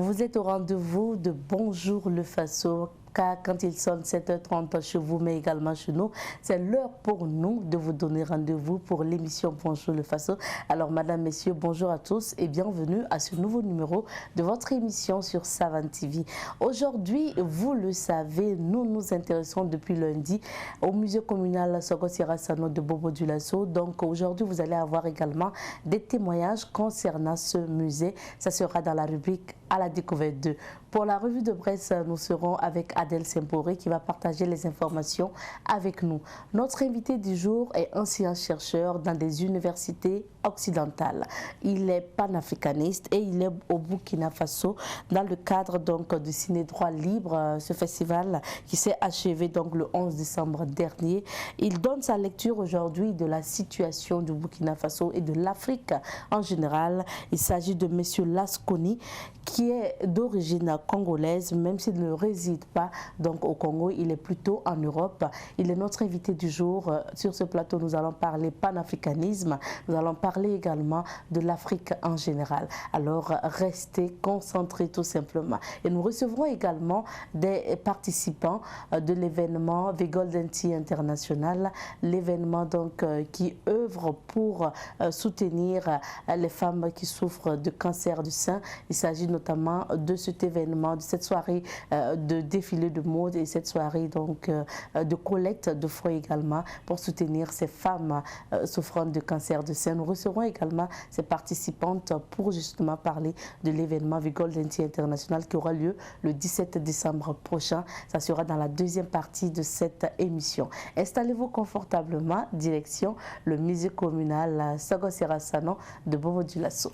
Vous êtes au rendez-vous de Bonjour le Faso. Car quand il sonne 7h30 chez vous, mais également chez nous, c'est l'heure pour nous de vous donner rendez-vous pour l'émission Bonjour le Faso. Alors, madame, messieurs, bonjour à tous et bienvenue à ce nouveau numéro de votre émission sur Savane TV. Aujourd'hui, vous le savez, nous nous intéressons depuis lundi au musée communal Sogo Sira Sano de Bobo Dioulasso. Donc, aujourd'hui, vous allez avoir également des témoignages concernant ce musée. Ça sera dans la rubrique à la découverte 2. Pour la revue de presse, nous serons avec Adèle Semporé qui va partager les informations avec nous. Notre invité du jour est ancien chercheur dans des universités occidentales. Il est panafricaniste et il est au Burkina Faso dans le cadre donc du Ciné Droit Libre, ce festival qui s'est achevé donc le 11 décembre dernier. Il donne sa lecture aujourd'hui de la situation du Burkina Faso et de l'Afrique en général. Il s'agit de M. Lasconi qui est d'origine congolaise, même s'il ne réside pas donc au Congo, il est plutôt en Europe. Il est notre invité du jour. Sur ce plateau, nous allons parler panafricanisme, nous allons parler également de l'Afrique en général. Alors, restez concentrés tout simplement. Et nous recevrons également des participants de l'événement The Golden Tea International, l'événement donc qui œuvre pour soutenir les femmes qui souffrent de cancer du sein. Il s'agit notamment de cet événement, de cette soirée de défilé de mode et cette soirée donc de collecte de fonds également pour soutenir ces femmes souffrant de cancer du sein. Nous recevrons également ces participantes pour justement parler de l'événement The Golden Tea International qui aura lieu le 17 décembre prochain. Ça sera dans la deuxième partie de cette émission. Installez-vous confortablement, direction le musée communal Sogo Sira Sano de Bobo Dioulasso.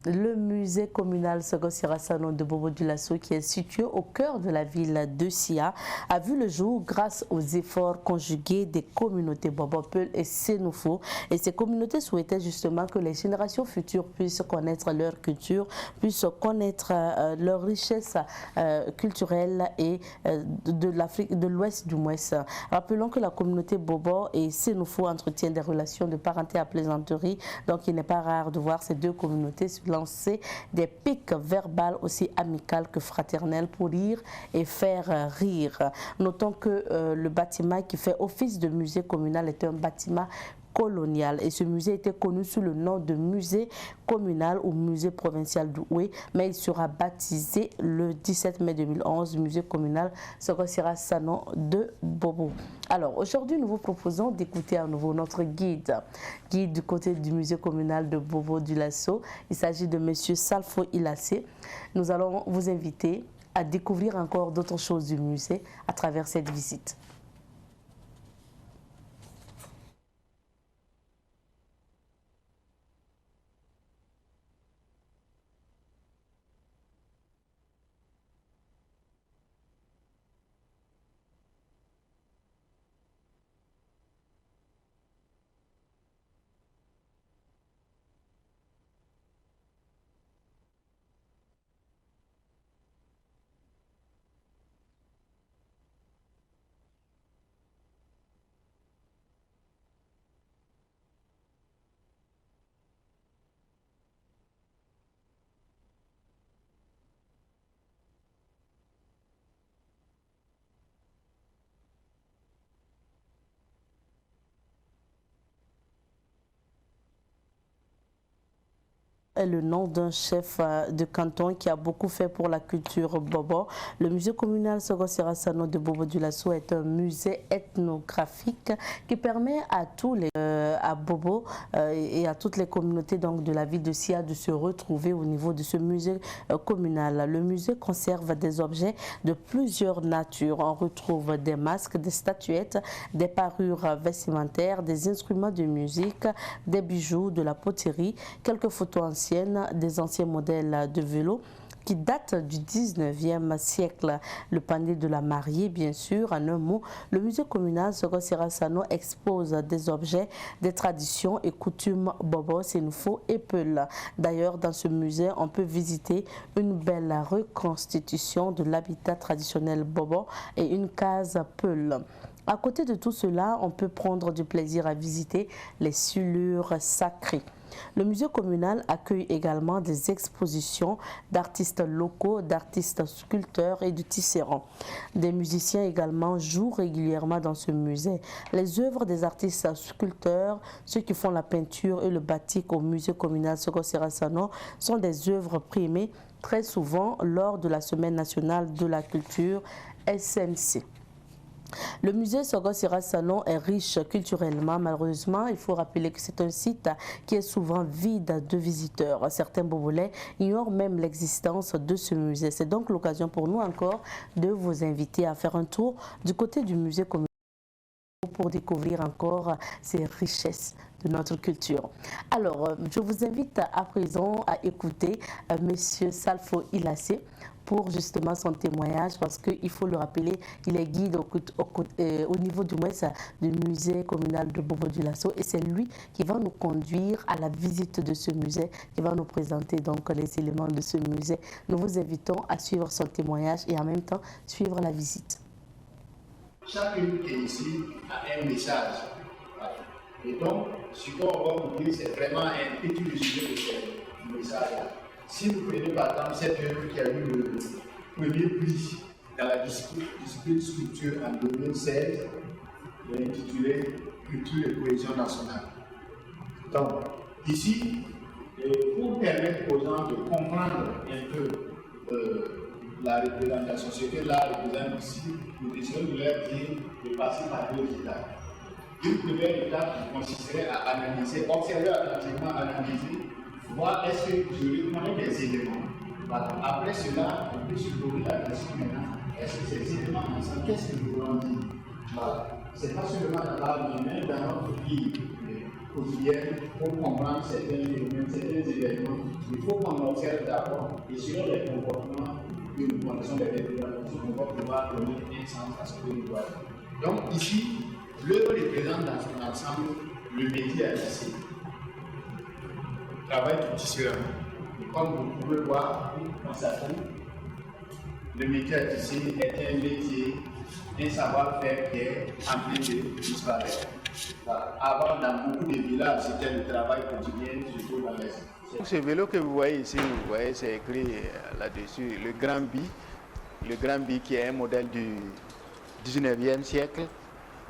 Le musée communal Sogo Sira Sano de Bobo Dioulasso, qui est situé au cœur de la ville de Sia, a vu le jour grâce aux efforts conjugués des communautés Bobo Peul et Sénoufo. Et ces communautés souhaitaient justement que les générations futures puissent connaître leur culture, puissent connaître leur richesse culturelle et de l'Afrique, de l'Ouest du moins. Rappelons que la communauté Bobo et Sénoufo entretiennent des relations de parenté à plaisanterie, donc il n'est pas rare de voir ces deux communautés lancer des piques verbales aussi amicales que fraternelles pour rire et faire rire. Notons que le bâtiment qui fait office de musée communal est un bâtiment colonial et ce musée était connu sous le nom de musée communal ou musée provincial d'Oué, mais il sera baptisé le 17 mai 2011 musée communal Sogo Sira Sano de Bobo. Alors aujourd'hui nous vous proposons d'écouter à nouveau notre guide du côté du musée communal de Bobo Dioulasso. Il s'agit de monsieur Salfo Ilassé. Nous allons vous inviter à découvrir encore d'autres choses du musée à travers cette visite. Est le nom d'un chef de canton qui a beaucoup fait pour la culture Bobo. Le musée communal Sogo Sira Sano de Bobo Dioulasso est un musée ethnographique qui permet à tous les à Bobo et à toutes les communautés donc de la ville de Sia de se retrouver au niveau de ce musée communal. Le musée conserve des objets de plusieurs natures. On retrouve des masques, des statuettes, des parures vestimentaires, des instruments de musique, des bijoux, de la poterie, quelques photos anciennes, des anciens modèles de vélos, qui date du 19e siècle. Le panier de la mariée, bien sûr. En un mot, le musée communal Soko Sira Sano expose des objets, des traditions et coutumes Bobo, Sénoufo et Peul. D'ailleurs, dans ce musée, on peut visiter une belle reconstitution de l'habitat traditionnel Bobo et une case Peul. À côté de tout cela, on peut prendre du plaisir à visiter les silures sacrées. Le musée communal accueille également des expositions d'artistes locaux, d'artistes sculpteurs et de tisserands. Des musiciens également jouent régulièrement dans ce musée. Les œuvres des artistes sculpteurs, ceux qui font la peinture et le batik au musée communal Soko Sira Sano, sont des œuvres primées très souvent lors de la Semaine nationale de la culture SNC. Le musée Soko Sira Sano est riche culturellement. Malheureusement, il faut rappeler que c'est un site qui est souvent vide de visiteurs. Certains Bobolais ignorent même l'existence de ce musée. C'est donc l'occasion pour nous encore de vous inviter à faire un tour du côté du musée communal pour découvrir encore ces richesses de notre culture. Alors, je vous invite à présent à écouter Monsieur Salfo Ilassé pour justement son témoignage, parce qu'il faut le rappeler, il est guide au niveau du musée communal de Bobo Dioulasso, et c'est lui qui va nous conduire à la visite de ce musée, qui va nous présenter donc les éléments de ce musée. Nous vous invitons à suivre son témoignage et en même temps suivre la visite. Chacune qui est ici a un message. Et donc, ce qu'on va vous dire, c'est vraiment un petit résumé de ce message. Si vous prenez par exemple cette œuvre qui a eu le premier prix dans la discipline sculpture en 2016, elle est intitulée Culture et cohésion nationale. Donc, ici, pour permettre aux gens de comprendre un peu la représentation, ce que l'art représente ici, nous décidons de leur dire de passer par deux étapes. Une première étape consisterait à analyser, observer attentivement, analyser, voir est-ce que je reconnais des éléments. Voilà. Après cela, on peut se poser la question maintenant, est-ce que ces éléments ensemble, qu'est-ce que nous voulons dire? Voilà. Ce n'est pas seulement dans l'art humain, dans notre vie quotidienne, pour comprendre certains phénomènes, certains événements, il faut qu'on observe d'abord, et selon les comportements que nous connaissons des représentations, on va pouvoir donner un sens à ce que nous voyons. Donc ici, l'œuvre représente dans son ensemble le métier à tisser. Travail du tisseur. Comme vous pouvez voir, constater, le métier à tisser est un métier, un savoir-faire qui est en train de disparaître. Voilà. Avant, dans beaucoup de villages, c'était le travail quotidien, surtout dans les... Ce vélo que vous voyez ici, vous voyez, c'est écrit là-dessus, le Grand Bi. Le Grand Bi qui est un modèle du 19e siècle,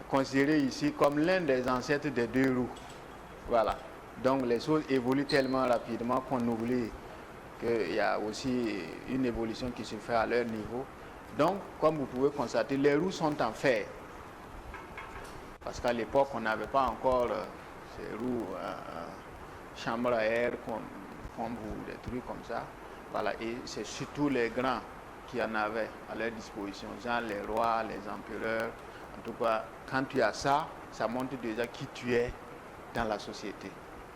considéré ici comme l'un des ancêtres des deux roues. Voilà. Donc les choses évoluent tellement rapidement qu'on oublie qu'il y a aussi une évolution qui se fait à leur niveau. Donc, comme vous pouvez constater, les roues sont en fer. Parce qu'à l'époque, on n'avait pas encore ces roues chambre à air comme des trucs comme ça. Voilà. Et c'est surtout les grands qui en avaient à leur disposition, genre les rois, les empereurs. En tout cas, quand tu as ça, ça montre déjà qui tu es dans la société.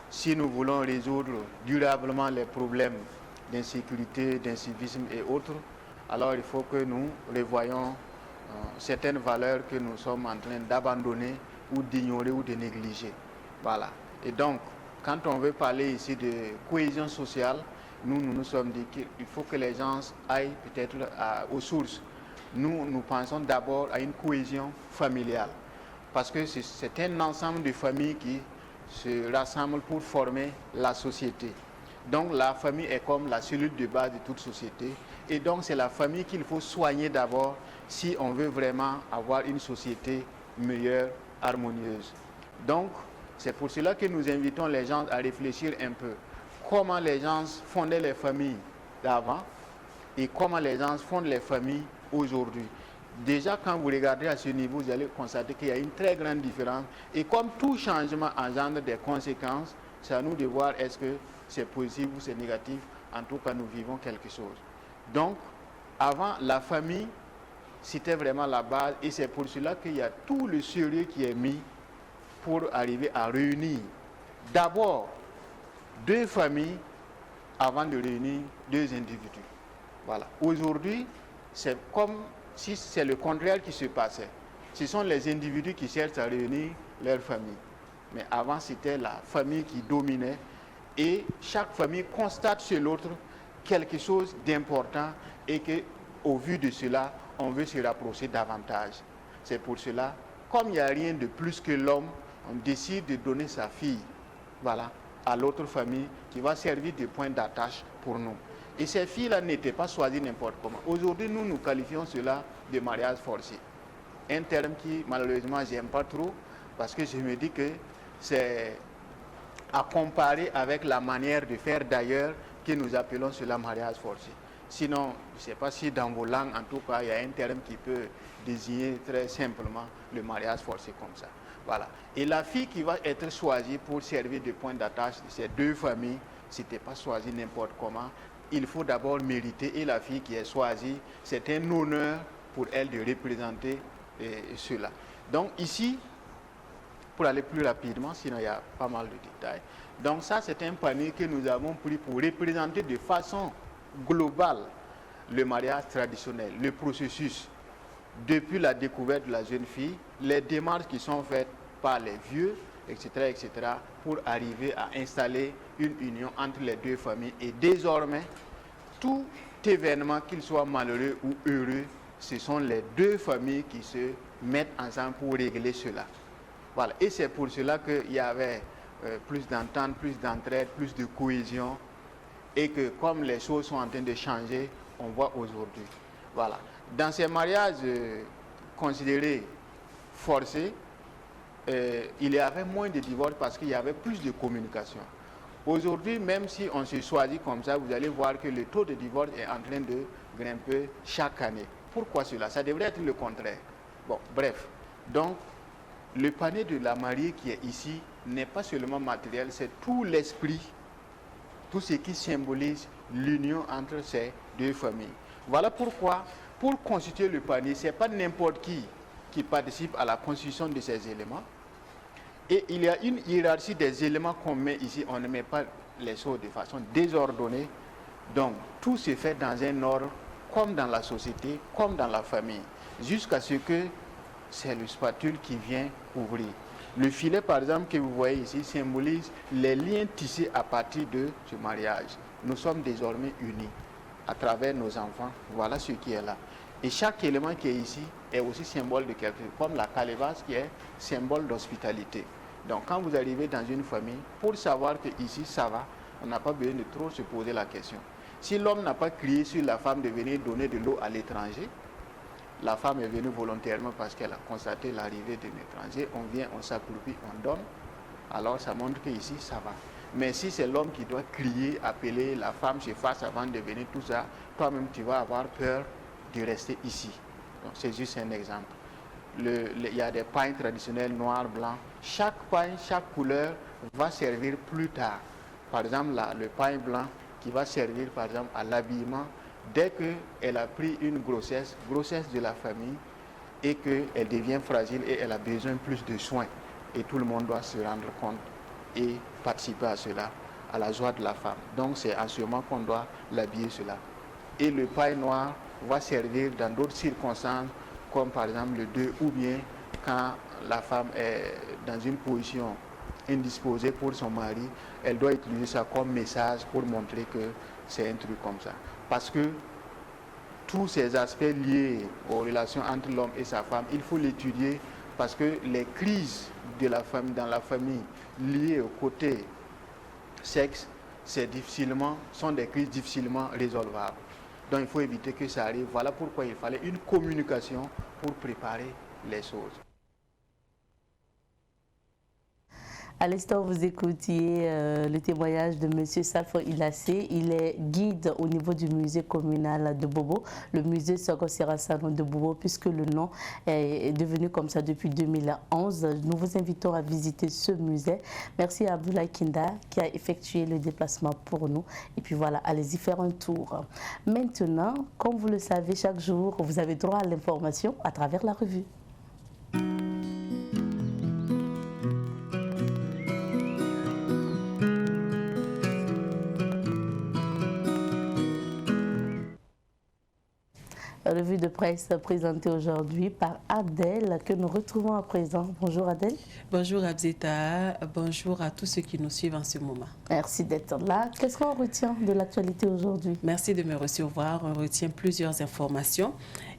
Si nous voulons résoudre durablement les problèmes d'insécurité, d'incivisme et autres, alors il faut que nous revoyions certaines valeurs que nous sommes en train d'abandonner ou d'ignorer ou de négliger. Voilà. Et donc, quand on veut parler ici de cohésion sociale, nous sommes dit qu'il faut que les gens aillent peut-être aux sources. Nous pensons d'abord à une cohésion familiale, parce que c'est un ensemble de familles qui se rassemblent pour former la société. Donc la famille est comme la cellule de base de toute société, et donc c'est la famille qu'il faut soigner d'abord si on veut vraiment avoir une société meilleure, harmonieuse. Donc c'est pour cela que nous invitons les gens à réfléchir un peu comment les gens fondaient les familles d'avant et comment les gens fondent les familles aujourd'hui. Déjà, quand vous regardez à ce niveau, vous allez constater qu'il y a une très grande différence. Et comme tout changement engendre des conséquences, c'est à nous de voir est-ce que c'est positif ou c'est négatif. En tout cas, nous vivons quelque chose. Donc, avant, la famille, c'était vraiment la base. Et c'est pour cela qu'il y a tout le sérieux qui est mis pour arriver à réunir d'abord deux familles avant de réunir deux individus. Voilà. Aujourd'hui, c'est comme si c'est le contraire qui se passait. Ce sont les individus qui cherchent à réunir leur famille. Mais avant, c'était la famille qui dominait et chaque famille constate chez l'autre quelque chose d'important et qu'au vu de cela, on veut se rapprocher davantage. C'est pour cela, comme il n'y a rien de plus que l'homme, on décide de donner sa fille, voilà, à l'autre famille qui va servir de point d'attache pour nous. Et ces filles-là n'étaient pas choisies n'importe comment. Aujourd'hui, nous qualifions cela de mariage forcé. Un terme qui, malheureusement, je n'aime pas trop parce que je me dis que c'est à comparer avec la manière de faire d'ailleurs que nous appelons cela mariage forcé. Sinon, je ne sais pas si dans vos langues, en tout cas, il y a un terme qui peut désigner très simplement le mariage forcé comme ça. Voilà. Et la fille qui va être choisie pour servir de point d'attache de ces deux familles, ce n'était pas choisi n'importe comment. Il faut d'abord mériter, et la fille qui est choisie, c'est un honneur pour elle de représenter cela. Donc ici, pour aller plus rapidement, sinon il y a pas mal de détails. Donc ça, c'est un panier que nous avons pris pour représenter de façon globale le mariage traditionnel, le processus depuis la découverte de la jeune fille, les démarches qui sont faites par les vieux, etc., etc., pour arriver à installer une union entre les deux familles. Et désormais, tout événement, qu'il soit malheureux ou heureux, ce sont les deux familles qui se mettent ensemble pour régler cela. Voilà. Et c'est pour cela qu'il y avait plus d'entente, plus d'entraide, plus de cohésion, et que comme les choses sont en train de changer, on voit aujourd'hui. Voilà. Dans ces mariages considérés forcés, il y avait moins de divorces parce qu'il y avait plus de communication. Aujourd'hui, même si on se choisit comme ça, vous allez voir que le taux de divorce est en train de grimper chaque année. Pourquoi cela? Ça devrait être le contraire. Bon, bref. Donc, le panier de la mariée qui est ici n'est pas seulement matériel, c'est tout l'esprit, tout ce qui symbolise l'union entre ces deux familles. Voilà pourquoi, pour constituer le panier, ce n'est pas n'importe qui participe à la constitution de ces éléments. Et il y a une hiérarchie des éléments qu'on met ici. On ne met pas les choses de façon désordonnée. Donc, tout se fait dans un ordre, comme dans la société, comme dans la famille, jusqu'à ce que c'est le spatule qui vient ouvrir. Le filet, par exemple, que vous voyez ici, symbolise les liens tissés à partir de ce mariage. Nous sommes désormais unis à travers nos enfants. Voilà ce qui est là. Et chaque élément qui est ici est aussi symbole de quelque chose, comme la calebasse qui est symbole d'hospitalité. Donc quand vous arrivez dans une famille, pour savoir que ici ça va, on n'a pas besoin de trop se poser la question. Si l'homme n'a pas crié sur la femme de venir donner de l'eau à l'étranger, la femme est venue volontairement parce qu'elle a constaté l'arrivée de l'étranger, on vient, on s'accroupit, on donne, alors ça montre qu'ici ça va. Mais si c'est l'homme qui doit crier, appeler, la femme se fasse avant de venir, tout ça, toi-même tu vas avoir peur de rester ici. Donc c'est juste un exemple. Il y a des pains traditionnels noirs, blancs. Chaque pain, chaque couleur va servir plus tard. Par exemple, là, le pain blanc qui va servir par exemple à l'habillement dès qu'elle a pris une grossesse de la famille et qu'elle devient fragile et elle a besoin plus de soins. Et tout le monde doit se rendre compte et participer à cela, à la joie de la femme. Donc c'est en ce moment qu'on doit l'habiller cela. Et le pain noir va servir dans d'autres circonstances, comme par exemple le deuil, ou bien quand la femme est dans une position indisposée pour son mari, elle doit utiliser ça comme message pour montrer que c'est un truc comme ça. Parce que tous ces aspects liés aux relations entre l'homme et sa femme, il faut l'étudier parce que les crises de la famille, dans la famille liées au côté sexe, sont des crises difficilement résolvables. Donc il faut éviter que ça arrive. Voilà pourquoi il fallait une communication pour préparer les choses. À l'instant, vous écoutiez le témoignage de M. Salfo Ilassé. Il est guide au niveau du musée communal de Bobo, le musée Soko Sirasano de Bobo, puisque le nom est devenu comme ça depuis 2011. Nous vous invitons à visiter ce musée. Merci à Abdoulaye Kinda qui a effectué le déplacement pour nous. Et puis voilà, allez-y faire un tour. Maintenant, comme vous le savez, chaque jour, vous avez droit à l'information à travers la revue. Revue de presse présentée aujourd'hui par Adèle, que nous retrouvons à présent. Bonjour Adèle. Bonjour Abzeta, bonjour à tous ceux qui nous suivent en ce moment. Merci d'être là. Qu'est-ce qu'on retient de l'actualité aujourd'hui? Merci de me recevoir. On retient plusieurs informations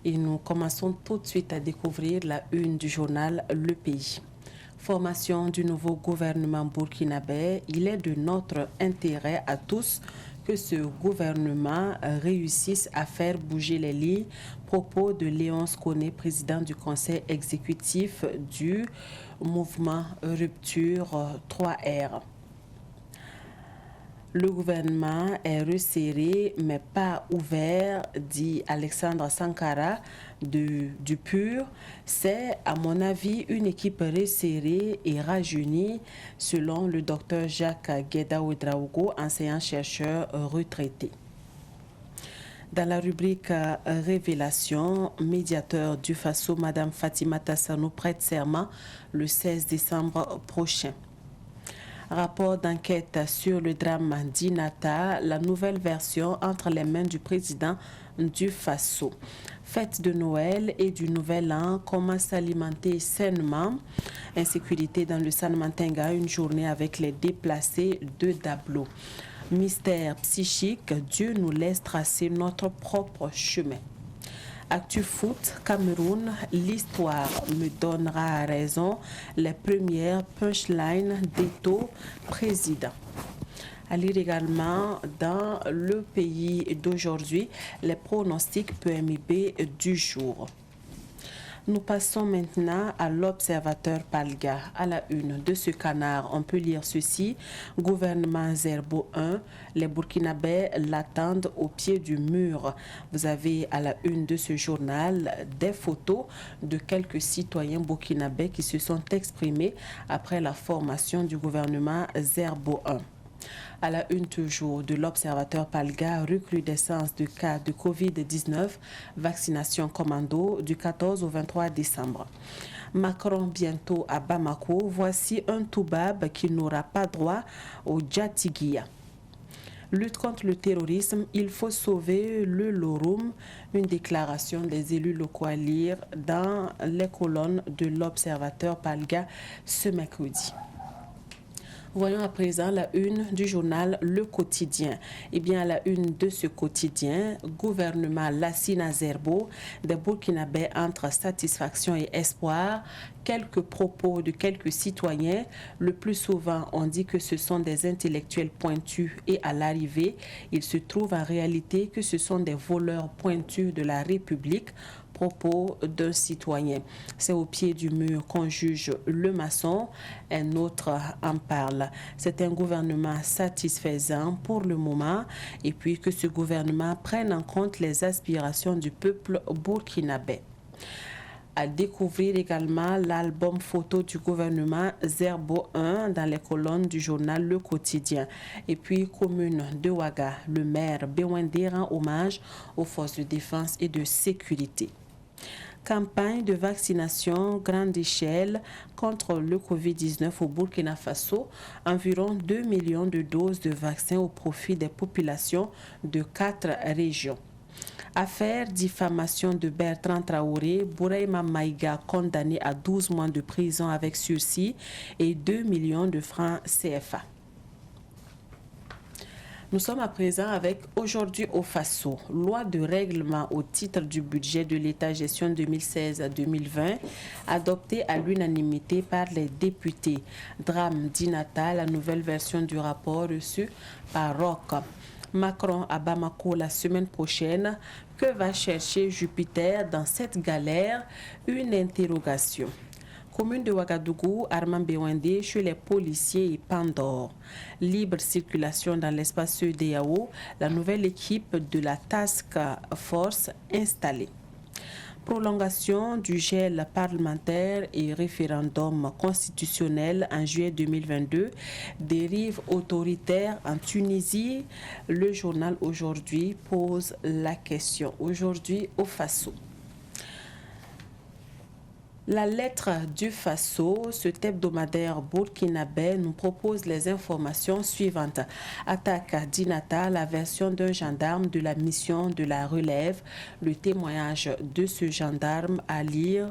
et nous commençons tout de suite à découvrir la une du journal Le Pays. Formation du nouveau gouvernement burkinabé, il est de notre intérêt à tous que ce gouvernement réussisse à faire bouger les lignes. Propos de Léonce Koné, président du conseil exécutif du mouvement Rupture 3R. Le gouvernement est resserré mais pas ouvert, dit Alexandre Sankara du PUR. C'est, à mon avis, une équipe resserrée et rajeunie, selon le docteur Jacques Gueda-Ouedraogo, enseignant-chercheur retraité. Dans la rubrique Révélation, médiateur du FASO, Mme Fatima Tassano prête serment le 16 décembre prochain. Rapport d'enquête sur le drame d'Inata, la nouvelle version entre les mains du président du FASO. Fête de Noël et du Nouvel An, comment s'alimenter sainement. Insécurité dans le San-Mantenga, une journée avec les déplacés de Dablo. Mystère psychique, Dieu nous laisse tracer notre propre chemin. Actu Foot, Cameroun, l'histoire me donnera raison. Les premières punchlines d'Eto, président. À lire également dans le pays d'aujourd'hui, les pronostics PMIB du jour. Nous passons maintenant à l'Observateur Palga. À la une de ce canard, on peut lire ceci. Gouvernement Zerbo 1, les Burkinabés l'attendent au pied du mur. Vous avez à la une de ce journal des photos de quelques citoyens burkinabés qui se sont exprimés après la formation du gouvernement Zerbo 1. À la une toujours de l'Observateur Palga, recrudescence de cas de Covid-19, vaccination commando du 14 au 23 décembre. Macron bientôt à Bamako, voici un Toubab qui n'aura pas droit au Djatigia. Lutte contre le terrorisme, il faut sauver le Lorum, une déclaration des élus locaux à lire dans les colonnes de l'Observateur Palga ce mercredi. Voyons à présent la une du journal Le Quotidien. Eh bien, à la une de ce quotidien, gouvernement Lassina Zerbo, des Burkinabés entre satisfaction et espoir. Quelques propos de quelques citoyens. Le plus souvent, on dit que ce sont des intellectuels pointus et à l'arrivée, il se trouve en réalité que ce sont des voleurs pointus de la République. Propos d'un citoyen. C'est au pied du mur qu'on juge le maçon. Un autre en parle. C'est un gouvernement satisfaisant pour le moment et puis que ce gouvernement prenne en compte les aspirations du peuple burkinabé. À découvrir également l'album photo du gouvernement Zerbo 1 dans les colonnes du journal Le Quotidien. Et puis, commune de Ouaga, le maire Bewende rend hommage aux forces de défense et de sécurité. Campagne de vaccination grande échelle contre le Covid-19 au Burkina Faso. Environ 2 millions de doses de vaccins au profit des populations de 4 régions. Affaire diffamation de Bertrand Traoré, Bouraïma Maïga condamné à 12 mois de prison avec sursis et 2 millions de francs CFA. Nous sommes à présent avec Aujourd'hui au Faso, loi de règlement au titre du budget de l'État gestion 2016-2020, adoptée à l'unanimité par les députés. Drame d'Inata, la nouvelle version du rapport reçu par Roch. Macron à Bamako la semaine prochaine. Que va chercher Jupiter dans cette galère? Une interrogation. Commune de Ouagadougou, Armand Bewende chez les policiers et Pandore. Libre circulation dans l'espace EDAO, la nouvelle équipe de la Task Force installée. Prolongation du gel parlementaire et référendum constitutionnel en juillet 2022. Dérive autoritaire en Tunisie. Le journal Aujourd'hui pose la question. Aujourd'hui au Faso. La lettre du Faso, cet hebdomadaire burkinabé, nous propose les informations suivantes. Attaque d'Inata, la version d'un gendarme de la mission de la relève. Le témoignage de ce gendarme à lire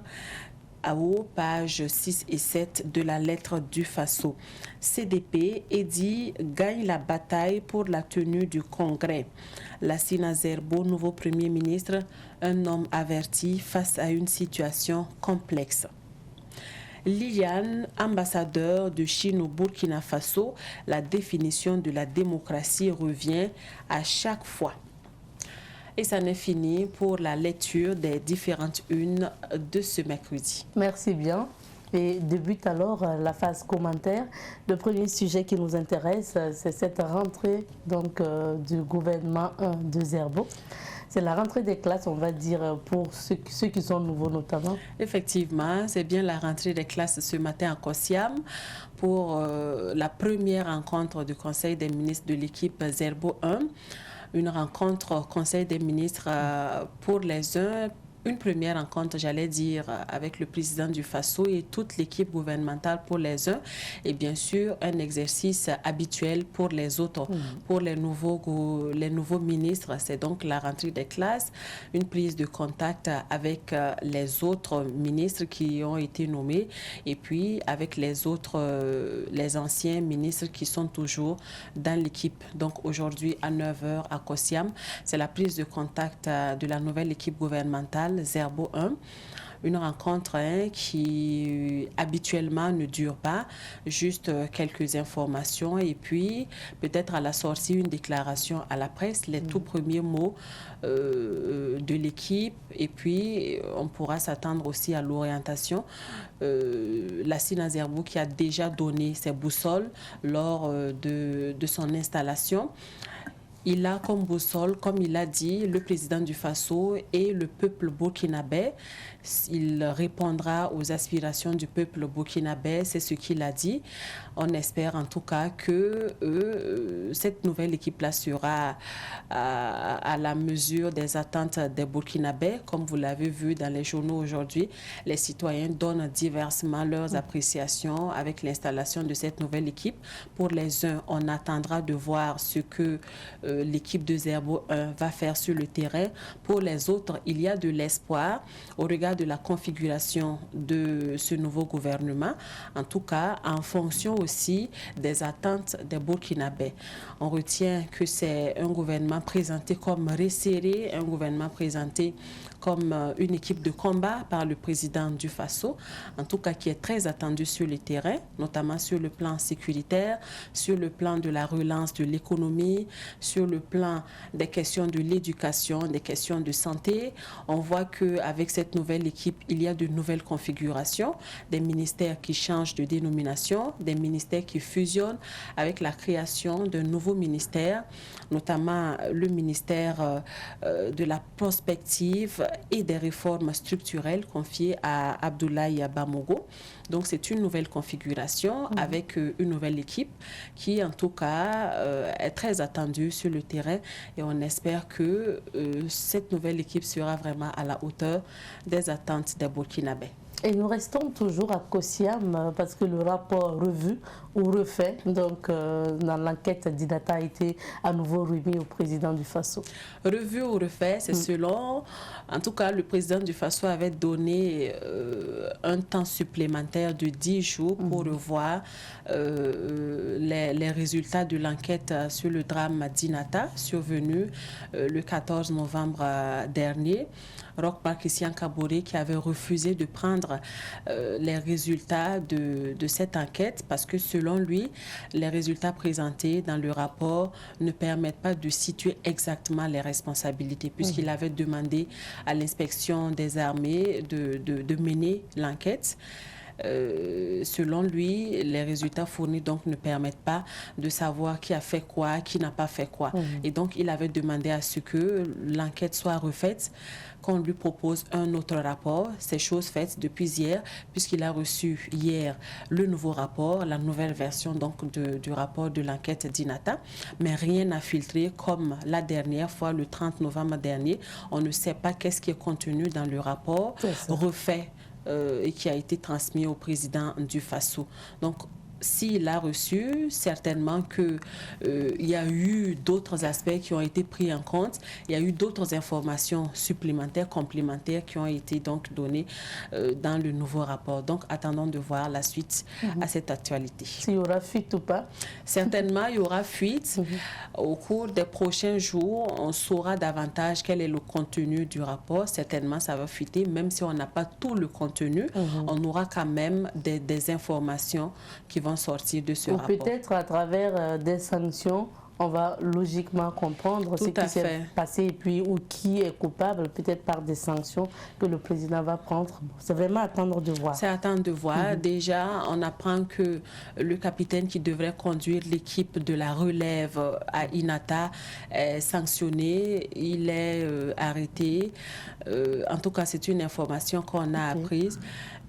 aux pages 6 et 7 de la lettre du Faso. CDP, Edi, gagne la bataille pour la tenue du congrès. Lassina Zerbo, nouveau Premier ministre, un homme averti face à une situation complexe. Liliane, ambassadeur de Chine au Burkina Faso, la définition de la démocratie revient à chaque fois. Et ça n'est fini pour la lecture des différentes unes de ce mercredi. Merci bien. Et débute alors la phase commentaire. Le premier sujet qui nous intéresse, c'est cette rentrée donc, du gouvernement 1 de Zerbo. C'est la rentrée des classes, on va dire, pour ceux qui sont nouveaux notamment. Effectivement, c'est bien la rentrée des classes ce matin à Kossiam pour la première rencontre du Conseil des ministres de l'équipe Zerbo 1. Une rencontre Conseil des ministres pour les uns, une première rencontre, j'allais dire, avec le président du Faso et toute l'équipe gouvernementale pour les uns, et bien sûr un exercice habituel pour les autres. Pour les nouveaux ministres, c'est donc la rentrée des classes, une prise de contact avec les autres ministres qui ont été nommés et puis avec les autres, les anciens ministres qui sont toujours dans l'équipe. Donc aujourd'hui à 9h à Kossiam, c'est la prise de contact de la nouvelle équipe gouvernementale Zerbo 1, une rencontre qui habituellement ne dure pas, juste quelques informations et puis peut-être à la sortie une déclaration à la presse, les tout premiers mots de l'équipe et puis on pourra s'attendre aussi à l'orientation. Lassina Zerbo qui a déjà donné ses boussoles lors de son installation. Il a comme boussole, comme il a dit, le président du Faso et le peuple burkinabé. Il répondra aux aspirations du peuple burkinabé, c'est ce qu'il a dit. On espère en tout cas que cette nouvelle équipe-là sera à la mesure des attentes des Burkinabés. Comme vous l'avez vu dans les journaux aujourd'hui, les citoyens donnent diversement leurs appréciations avec l'installation de cette nouvelle équipe. Pour les uns, on attendra de voir ce que l'équipe de Zerbo 1 va faire sur le terrain. Pour les autres, il y a de l'espoir au regard de la configuration de ce nouveau gouvernement, en tout cas en fonction aussi des attentes des Burkinabés. On retient que c'est un gouvernement présenté comme resserré, un gouvernement présenté comme une équipe de combat par le président du Faso, en tout cas qui est très attendu sur le terrain, notamment sur le plan sécuritaire, sur le plan de la relance de l'économie, sur le plan des questions de l'éducation, des questions de santé. On voit qu'avec cette nouvelle équipe, il y a de nouvelles configurations, des ministères qui changent de dénomination, des ministères qui fusionnent avec la création d'un nouveau ministère, notamment le ministère de la prospective et des réformes structurelles confiées à Abdoulaye Bamogo. Donc c'est une nouvelle configuration avec une nouvelle équipe qui en tout cas est très attendue sur le terrain et on espère que cette nouvelle équipe sera vraiment à la hauteur des attentes des Burkinabés. Et nous restons toujours à Kossiam parce que le rapport revu ou refait donc, dans l'enquête d'Inata a été à nouveau remis au président du Faso. Revu ou refait, c'est selon, en tout cas le président du Faso avait donné un temps supplémentaire de 10 jours pour revoir les résultats de l'enquête sur le drame d'Inata survenu le 14 novembre dernier. Roch-Marc Christian Kaboré qui avait refusé de prendre les résultats de cette enquête parce que selon lui, les résultats présentés dans le rapport ne permettent pas de situer exactement les responsabilités puisqu'il avait demandé à l'inspection des armées de mener l'enquête. Selon lui, les résultats fournis donc ne permettent pas de savoir qui a fait quoi, qui n'a pas fait quoi. Et donc, il avait demandé à ce que l'enquête soit refaite, qu'on lui propose un autre rapport. C'est chose faite depuis hier, puisqu'il a reçu hier le nouveau rapport, la nouvelle version donc du rapport de l'enquête d'Inata. Mais rien n'a filtré comme la dernière fois, le 30 novembre dernier. On ne sait pas qu'est-ce qui est contenu dans le rapport refait et qui a été transmis au président du Faso. Donc, s'il a reçu, certainement qu'il y a eu d'autres aspects qui ont été pris en compte. Il y a eu d'autres informations supplémentaires, complémentaires qui ont été donc données dans le nouveau rapport. Donc, attendons de voir la suite à cette actualité. S'il y aura fuite ou pas? Certainement, il y aura fuite. Au cours des prochains jours, on saura davantage quel est le contenu du rapport. Certainement, ça va fuiter, même si on n'a pas tout le contenu. On aura quand même des informations qui vont sortir de ce rapport. Peut-être à travers des sanctions, on va logiquement comprendre ce qui s'est passé et puis ou qui est coupable, peut-être par des sanctions que le président va prendre. Bon, c'est vraiment à attendre de voir. C'est à attendre de voir. Déjà, on apprend que le capitaine qui devrait conduire l'équipe de la relève à Inata est sanctionné, il est arrêté. En tout cas, c'est une information qu'on a apprise.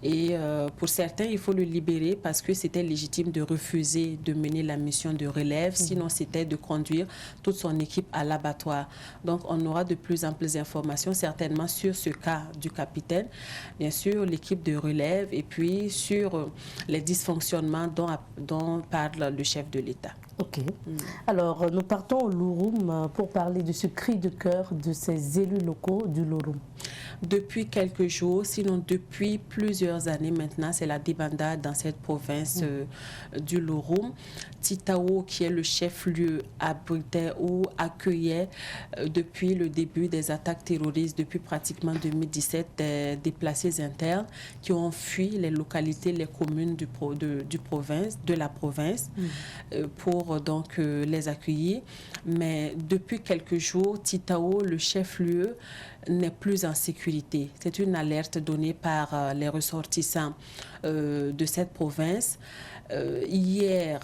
Et pour certains, il faut le libérer parce que c'était légitime de refuser de mener la mission de relève. Sinon, c'était de conduire toute son équipe à l'abattoir. Donc, on aura de plus en plus d'informations, certainement sur ce cas du capitaine, bien sûr, l'équipe de relève et puis sur les dysfonctionnements dont parle le chef de l'État. Ok. Alors, nous partons au Louroum pour parler de ce cri de cœur de ces élus locaux du Louroum. Depuis quelques jours, sinon depuis plusieurs années maintenant, c'est la débandade dans cette province du Louroum. Titao, qui est le chef-lieu, abritait ou accueillait depuis le début des attaques terroristes, depuis pratiquement 2017, des déplacés internes qui ont fui les localités, les communes de la province pour donc les accueillir. Mais depuis quelques jours, Titao, le chef-lieu, n'est plus en sécurité. C'est une alerte donnée par les ressortissants de cette province. Hier,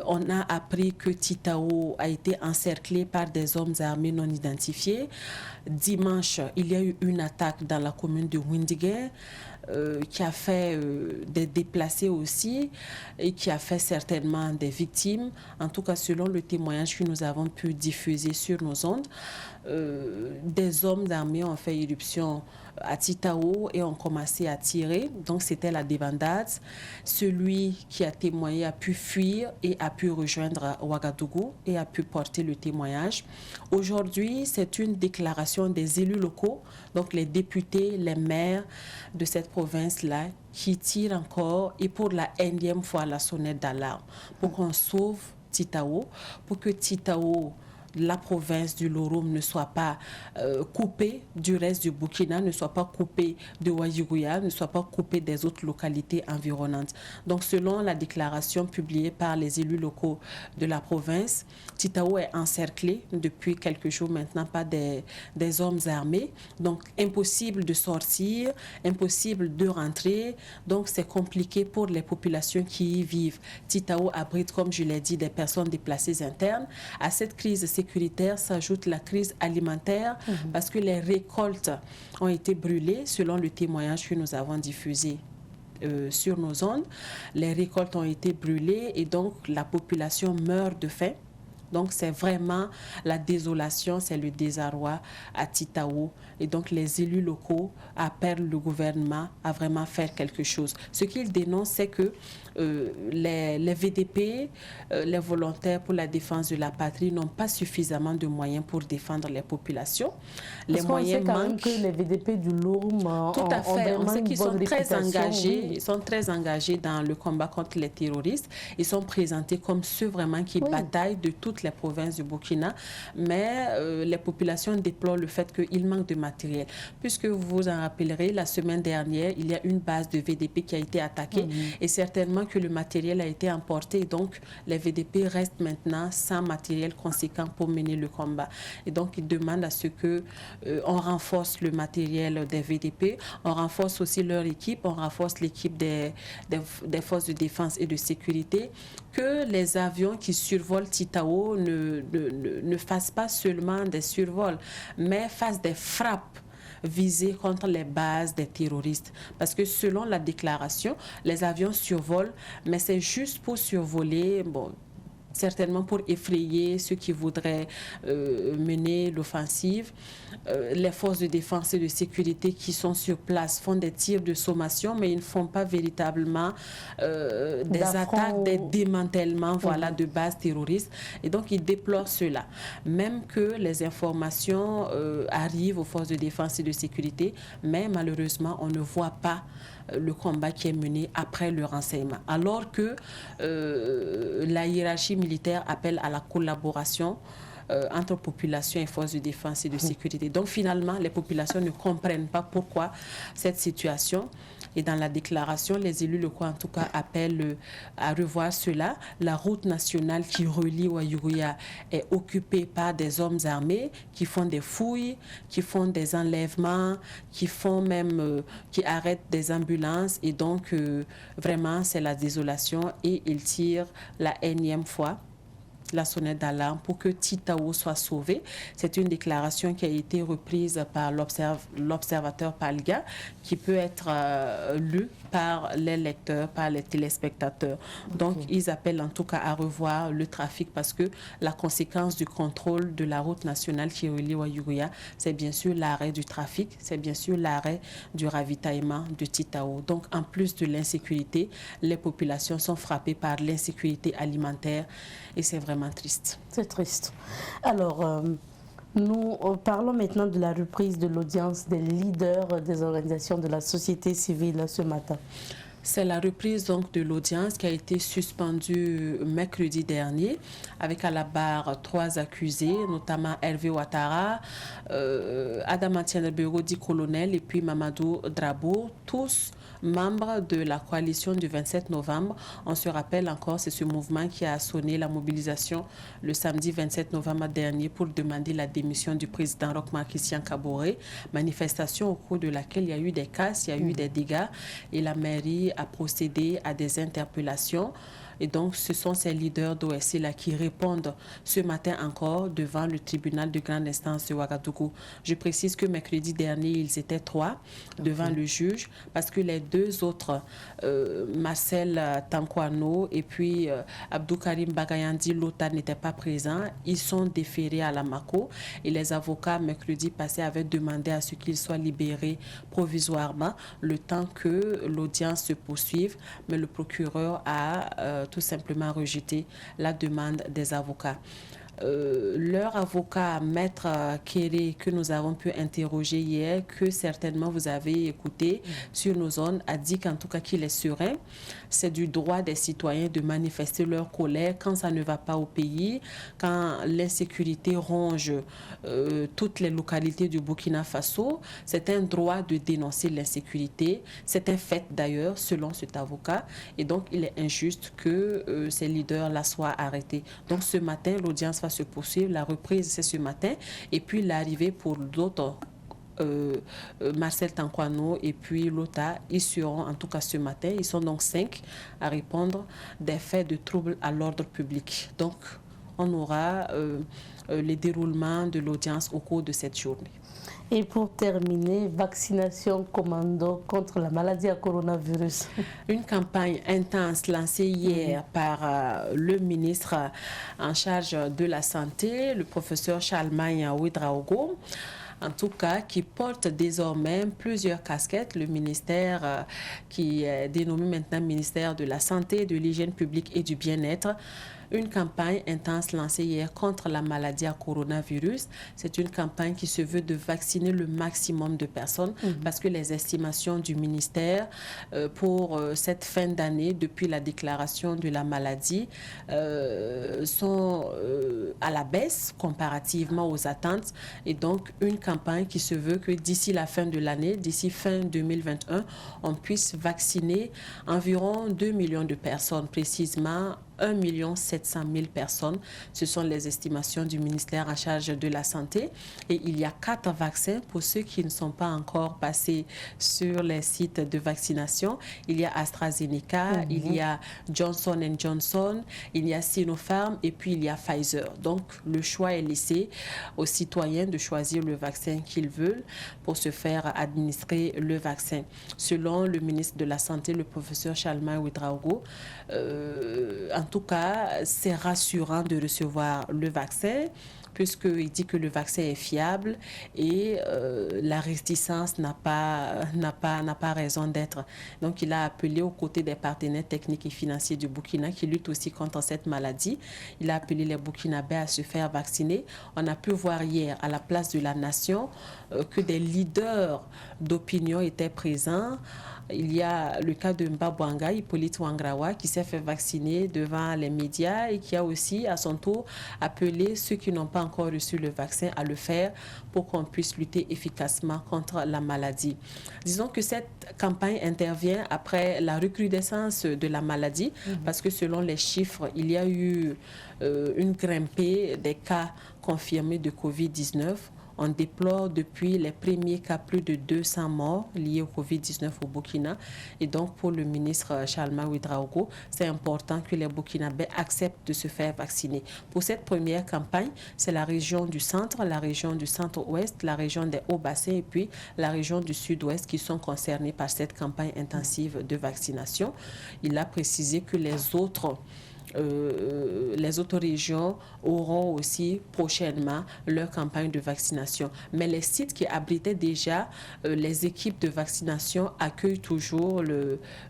on a appris que Titao a été encerclé par des hommes armés non identifiés. Dimanche, il y a eu une attaque dans la commune de Windigé qui a fait des déplacés aussi et qui a fait certainement des victimes. En tout cas, selon le témoignage que nous avons pu diffuser sur nos ondes, des hommes armés ont fait irruption à Titao et ont commencé à tirer. Donc, c'était la débandade. Celui qui a témoigné a pu fuir et a pu rejoindre Ouagadougou et a pu porter le témoignage. Aujourd'hui, c'est une déclaration des élus locaux, donc les députés, les maires de cette province-là, qui tirent encore et pour la énième fois la sonnette d'alarme pour qu'on sauve Titao, pour que Titao, la province du Louroum, ne soit pas coupée du reste du Burkina, ne soit pas coupée de Ouadjigouya, ne soit pas coupée des autres localités environnantes. Donc, selon la déclaration publiée par les élus locaux de la province, Titao est encerclé depuis quelques jours maintenant par des hommes armés. Donc, impossible de sortir, impossible de rentrer. Donc, c'est compliqué pour les populations qui y vivent. Titao abrite, comme je l'ai dit, des personnes déplacées internes. À cette crise sécuritaire s'ajoute la crise alimentaire parce que les récoltes ont été brûlées, selon le témoignage que nous avons diffusé sur nos ondes. Les récoltes ont été brûlées et donc la population meurt de faim. Donc, c'est vraiment la désolation, c'est le désarroi à Titao. Et donc, les élus locaux appellent le gouvernement à vraiment faire quelque chose. Ce qu'ils dénoncent, c'est que les VDP, les volontaires pour la défense de la patrie, n'ont pas suffisamment de moyens pour défendre les populations. Les moyens manquent. Même que les VDP du Louroum tout à fait. On sait qu'ils sont très engagés. Oui. Ils sont très engagés dans le combat contre les terroristes. Ils sont présentés comme ceux vraiment qui bataillent de toutes les provinces du Burkina. Mais les populations déplorent le fait qu'il manque de matériel. Puisque vous vous en rappellerez, la semaine dernière, il y a une base de VDP qui a été attaquée et certainement que le matériel a été emporté. Donc, les VDP restent maintenant sans matériel conséquent pour mener le combat. Et donc, ils demandent à ce que on renforce le matériel des VDP, on renforce aussi leur équipe, on renforce l'équipe des forces de défense et de sécurité, que les avions qui survolent Titao ne fassent pas seulement des survols, mais fassent des frappes visées contre les bases des terroristes. Parce que selon la déclaration, les avions survolent, mais c'est juste pour survoler certainement pour effrayer ceux qui voudraient mener l'offensive. Les forces de défense et de sécurité qui sont sur place font des tirs de sommation, mais ils ne font pas véritablement des attaques, des démantèlements de bases terroristes. Et donc, ils déplorent cela. Même que les informations arrivent aux forces de défense et de sécurité, mais malheureusement, on ne voit pas le combat qui est mené après le renseignement. Alors que la hiérarchie militaire appelle à la collaboration entre population et forces de défense et de sécurité. Donc finalement, les populations ne comprennent pas pourquoi cette situation. Et dans la déclaration, les élus locaux en tout cas appellent à revoir cela. La route nationale qui relie Ouayouria est occupée par des hommes armés qui font des fouilles, qui font des enlèvements, qui font même, qui arrêtent des ambulances. Et donc vraiment, c'est la désolation et ils tirent la énième fois la sonnette d'alarme pour que Titao soit sauvé. C'est une déclaration qui a été reprise par l'observateur Palga, qui peut être lue par les lecteurs, par les téléspectateurs. Donc, ils appellent en tout cas à revoir le trafic parce que la conséquence du contrôle de la route nationale qui relie Ouayouria, c'est bien sûr l'arrêt du trafic, c'est bien sûr l'arrêt du ravitaillement de Titao. Donc, en plus de l'insécurité, les populations sont frappées par l'insécurité alimentaire et c'est vraiment triste. C'est triste. Alors, nous parlons maintenant de la reprise de l'audience des leaders des organisations de la société civile ce matin. C'est la reprise donc de l'audience qui a été suspendue mercredi dernier avec à la barre 3 accusés, notamment Hervé Ouattara, Adama Tianabero dit colonel et puis Mamadou Drabo, tous membres de la coalition du 27 novembre. On se rappelle encore, c'est ce mouvement qui a sonné la mobilisation le samedi 27 novembre dernier pour demander la démission du président Roch-Marc Christian Kaboré. Manifestation au cours de laquelle il y a eu des casses, il y a eu des dégâts et la mairie a procédé à des interpellations. Et donc, ce sont ces leaders d'OSC-là qui répondent ce matin encore devant le tribunal de grande instance de Ouagadougou. Je précise que mercredi dernier, ils étaient 3 devant le juge parce que les 2 autres, Marcel Tankwano et puis Abdou Karim Bagayandi Lota n'étaient pas présents. Ils sont déférés à la MACO et les avocats, mercredi passé, avaient demandé à ce qu'ils soient libérés provisoirement le temps que l'audience se poursuive. Mais le procureur a tout simplement rejeté la demande des avocats. Leur avocat, Maître Kéré, que nous avons pu interroger hier, que certainement vous avez écouté sur nos ondes, a dit qu'en tout cas qu'il est serein. C'est du droit des citoyens de manifester leur colère quand ça ne va pas au pays, quand l'insécurité ronge toutes les localités du Burkina Faso. C'est un droit de dénoncer l'insécurité. C'est un fait d'ailleurs, selon cet avocat. Et donc, il est injuste que ces leaders-là soient arrêtés. Donc, ce matin, l'audience va se poursuivre. La reprise, c'est ce matin. Et puis, l'arrivée pour d'autres, Marcel Tankwano et puis Lota, ils seront en tout cas ce matin. Ils sont donc 5 à répondre des faits de troubles à l'ordre public. Donc, on aura le déroulement de l'audience au cours de cette journée. Et pour terminer, vaccination commando contre la maladie à coronavirus. Une campagne intense lancée hier par le ministre en charge de la Santé, le professeur Charlemagne Ouedraogo. En tout cas, qui porte désormais plusieurs casquettes. Le ministère qui est dénommé maintenant ministère de la Santé, de l'Hygiène publique et du Bien-être. Une campagne intense lancée hier contre la maladie à coronavirus. C'est une campagne qui se veut de vacciner le maximum de personnes parce que les estimations du ministère pour cette fin d'année, depuis la déclaration de la maladie, sont à la baisse comparativement aux attentes. Et donc, une campagne qui se veut que d'ici la fin de l'année, d'ici fin 2021, on puisse vacciner environ 2 millions de personnes, précisément 1 700 000 personnes. Ce sont les estimations du ministère en charge de la Santé. Et il y a 4 vaccins pour ceux qui ne sont pas encore passés sur les sites de vaccination. Il y a AstraZeneca, il y a Johnson & Johnson, il y a Sinopharm et puis il y a Pfizer. Donc, le choix est laissé aux citoyens de choisir le vaccin qu'ils veulent pour se faire administrer le vaccin. Selon le ministre de la Santé, le professeur Charlemagne Ouedraogo, en tout cas, c'est rassurant de recevoir le vaccin, puisqu'il dit que le vaccin est fiable et la réticence n'a pas raison d'être. Donc, il a appelé aux côtés des partenaires techniques et financiers du Burkina qui luttent aussi contre cette maladie. Il a appelé les Burkinabés à se faire vacciner. On a pu voir hier, à la place de la nation, que des leaders d'opinion étaient présents. Il y a le cas de Mbabwanga, Hippolyte Wangrawa, qui s'est fait vacciner devant les médias et qui a aussi, à son tour, appelé ceux qui n'ont pas encore reçu le vaccin à le faire pour qu'on puisse lutter efficacement contre la maladie. Disons que cette campagne intervient après la recrudescence de la maladie, parce que selon les chiffres, il y a eu une grimpée des cas confirmés de Covid-19. On déplore depuis les premiers cas plus de 200 morts liés au Covid-19 au Burkina. Et donc, pour le ministre Chalma Ouedraogo, c'est important que les Burkinabés acceptent de se faire vacciner. Pour cette première campagne, c'est la région du centre, la région du centre-ouest, la région des hauts-bassins et puis la région du sud-ouest qui sont concernées par cette campagne intensive de vaccination. Il a précisé que les autres régions auront aussi prochainement leur campagne de vaccination. Mais les sites qui abritaient déjà les équipes de vaccination accueillent toujours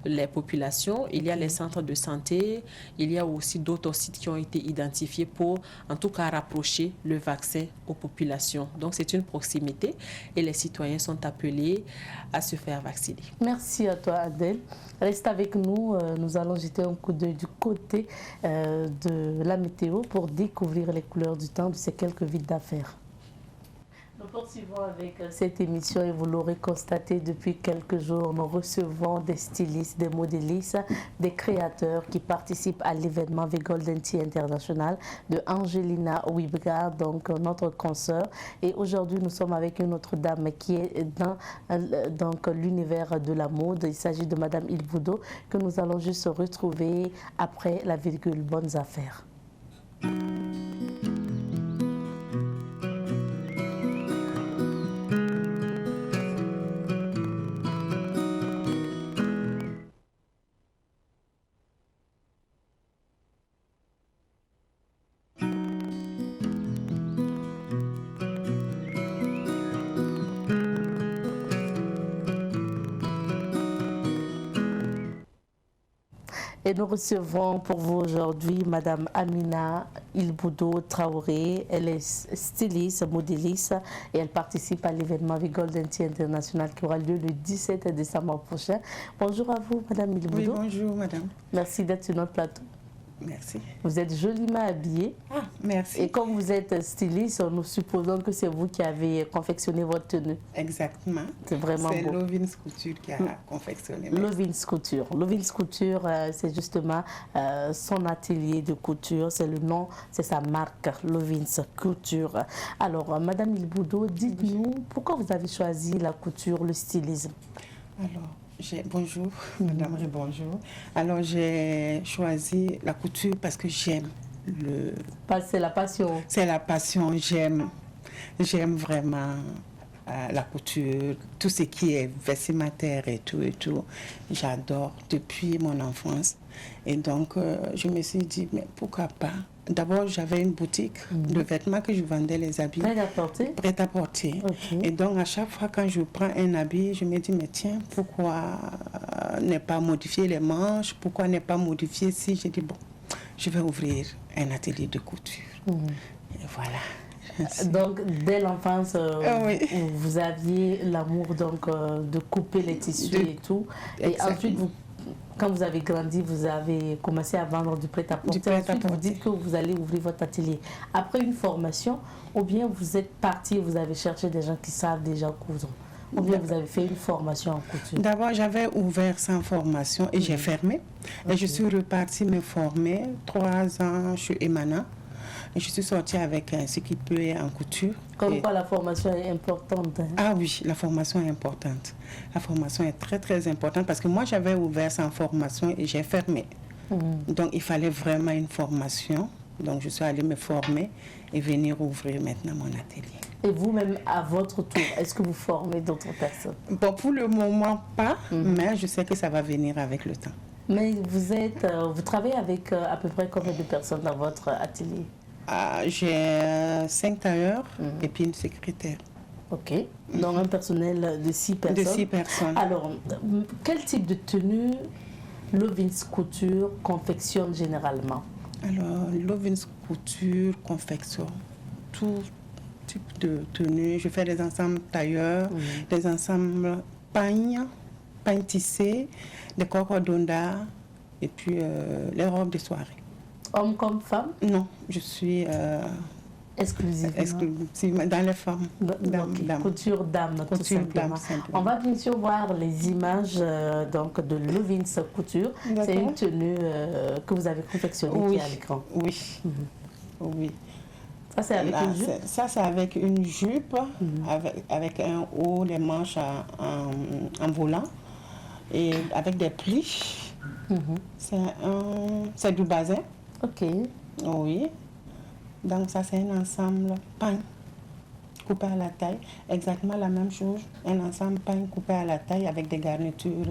les populations. Il y a les centres de santé, il y a aussi d'autres sites qui ont été identifiés pour, en tout cas, rapprocher le vaccin aux populations. Donc, c'est une proximité et les citoyens sont appelés à se faire vacciner. Merci à toi, Adèle. Reste avec nous, nous allons jeter un coup d'œil du côté de la météo pour découvrir les couleurs du temps de ces quelques villes d'affaires. Nous poursuivons avec cette émission et vous l'aurez constaté depuis quelques jours, nous recevons des stylistes, des modélistes, des créateurs qui participent à l'événement The Golden Tea International de Angelina Wibga, donc notre consoeur. Et aujourd'hui, nous sommes avec une autre dame qui est dans l'univers de la mode. Il s'agit de Madame Ilboudo que nous allons juste retrouver après la virgule. Bonnes affaires. Et nous recevons pour vous aujourd'hui Madame Amina Ilboudo Traoré. Elle est styliste, modéliste et elle participe à l'événement The Golden Tea International qui aura lieu le 17 décembre prochain. Bonjour à vous, Madame Ilboudo. Oui, bonjour, madame. Merci d'être sur notre plateau. Merci. Vous êtes joliment habillée. Ah, merci. Et comme vous êtes styliste, nous supposons que c'est vous qui avez confectionné votre tenue. Exactement. C'est vraiment beau. C'est Lovins Couture qui a confectionné. Lovins Couture. Lovins Couture, c'est justement son atelier de couture. C'est le nom, c'est sa marque, Lovins Couture. Alors, Madame Ilboudo, dites-nous pourquoi vous avez choisi la couture, le stylisme? Alors, bonjour, madame, bonjour. Alors, j'ai choisi la couture parce que j'aime le... C'est la passion. C'est la passion, j'aime vraiment la couture, tout ce qui est vestimentaire et tout, j'adore depuis mon enfance. Et donc, je me suis dit, mais pourquoi pas? D'abord, j'avais une boutique de vêtements que je vendais les habits. Prêt à porter? Prêt à porter. Okay. Et donc, à chaque fois, quand je prends un habit, je me dis, mais tiens, pourquoi ne pas modifier les manches? Pourquoi ne pas modifier si? J'ai dit, bon, je vais ouvrir un atelier de couture. Et voilà. Merci. Donc, dès l'enfance, oui. vous aviez l'amour de couper les tissus et tout. Et Exactement. ensuite, quand vous avez grandi, vous avez commencé à vendre du prêt-à-porter. Ensuite, vous dites que vous allez ouvrir votre atelier. Après une formation, ou bien vous êtes parti, vous avez cherché des gens qui savent déjà coudre. Ou bien vous avez fait une formation en couture. D'abord, j'avais ouvert sans formation et j'ai fermé. Et je suis repartie me former 3 ans chez Emana. Et je suis sortie avec un CQP en couture. Comme quoi la formation est importante. Hein? Ah oui, la formation est importante. La formation est très, très importante parce que moi, j'avais ouvert sans formation et j'ai fermé. Donc, il fallait vraiment une formation. Donc, je suis allée me former et venir ouvrir maintenant mon atelier. Et vous-même, à votre tour, est-ce que vous formez d'autres personnes? Bon, pour le moment, pas, mais je sais que ça va venir avec le temps. Mais vous travaillez avec à peu près combien de personnes dans votre atelier? J'ai 5 tailleurs et puis une secrétaire. Ok, donc un personnel de 6 personnes. De 6 personnes. Alors, quel type de tenue Lovins Couture confectionne généralement? Alors, Lovins Couture confectionne tout type de tenue. Je fais des ensembles tailleurs, des ensembles pagne tissé, des cocodondas et puis les robes de soirée. Homme comme femme? Non, je suis exclusivement dans les femmes. Couture dame, tout simplement. On va bien sûr voir les images donc de Lovins Couture. C'est une tenue que vous avez confectionnée qui est à l'écran. Oui. Oui. Ça, c'est avec une jupe? Ça, c'est avec une jupe, avec un haut, des manches en volant et avec des plis. C'est du bazin. Ok. Oui. Donc ça, c'est un ensemble pain coupé à la taille. Exactement la même chose. Un ensemble pain coupé à la taille avec des garnitures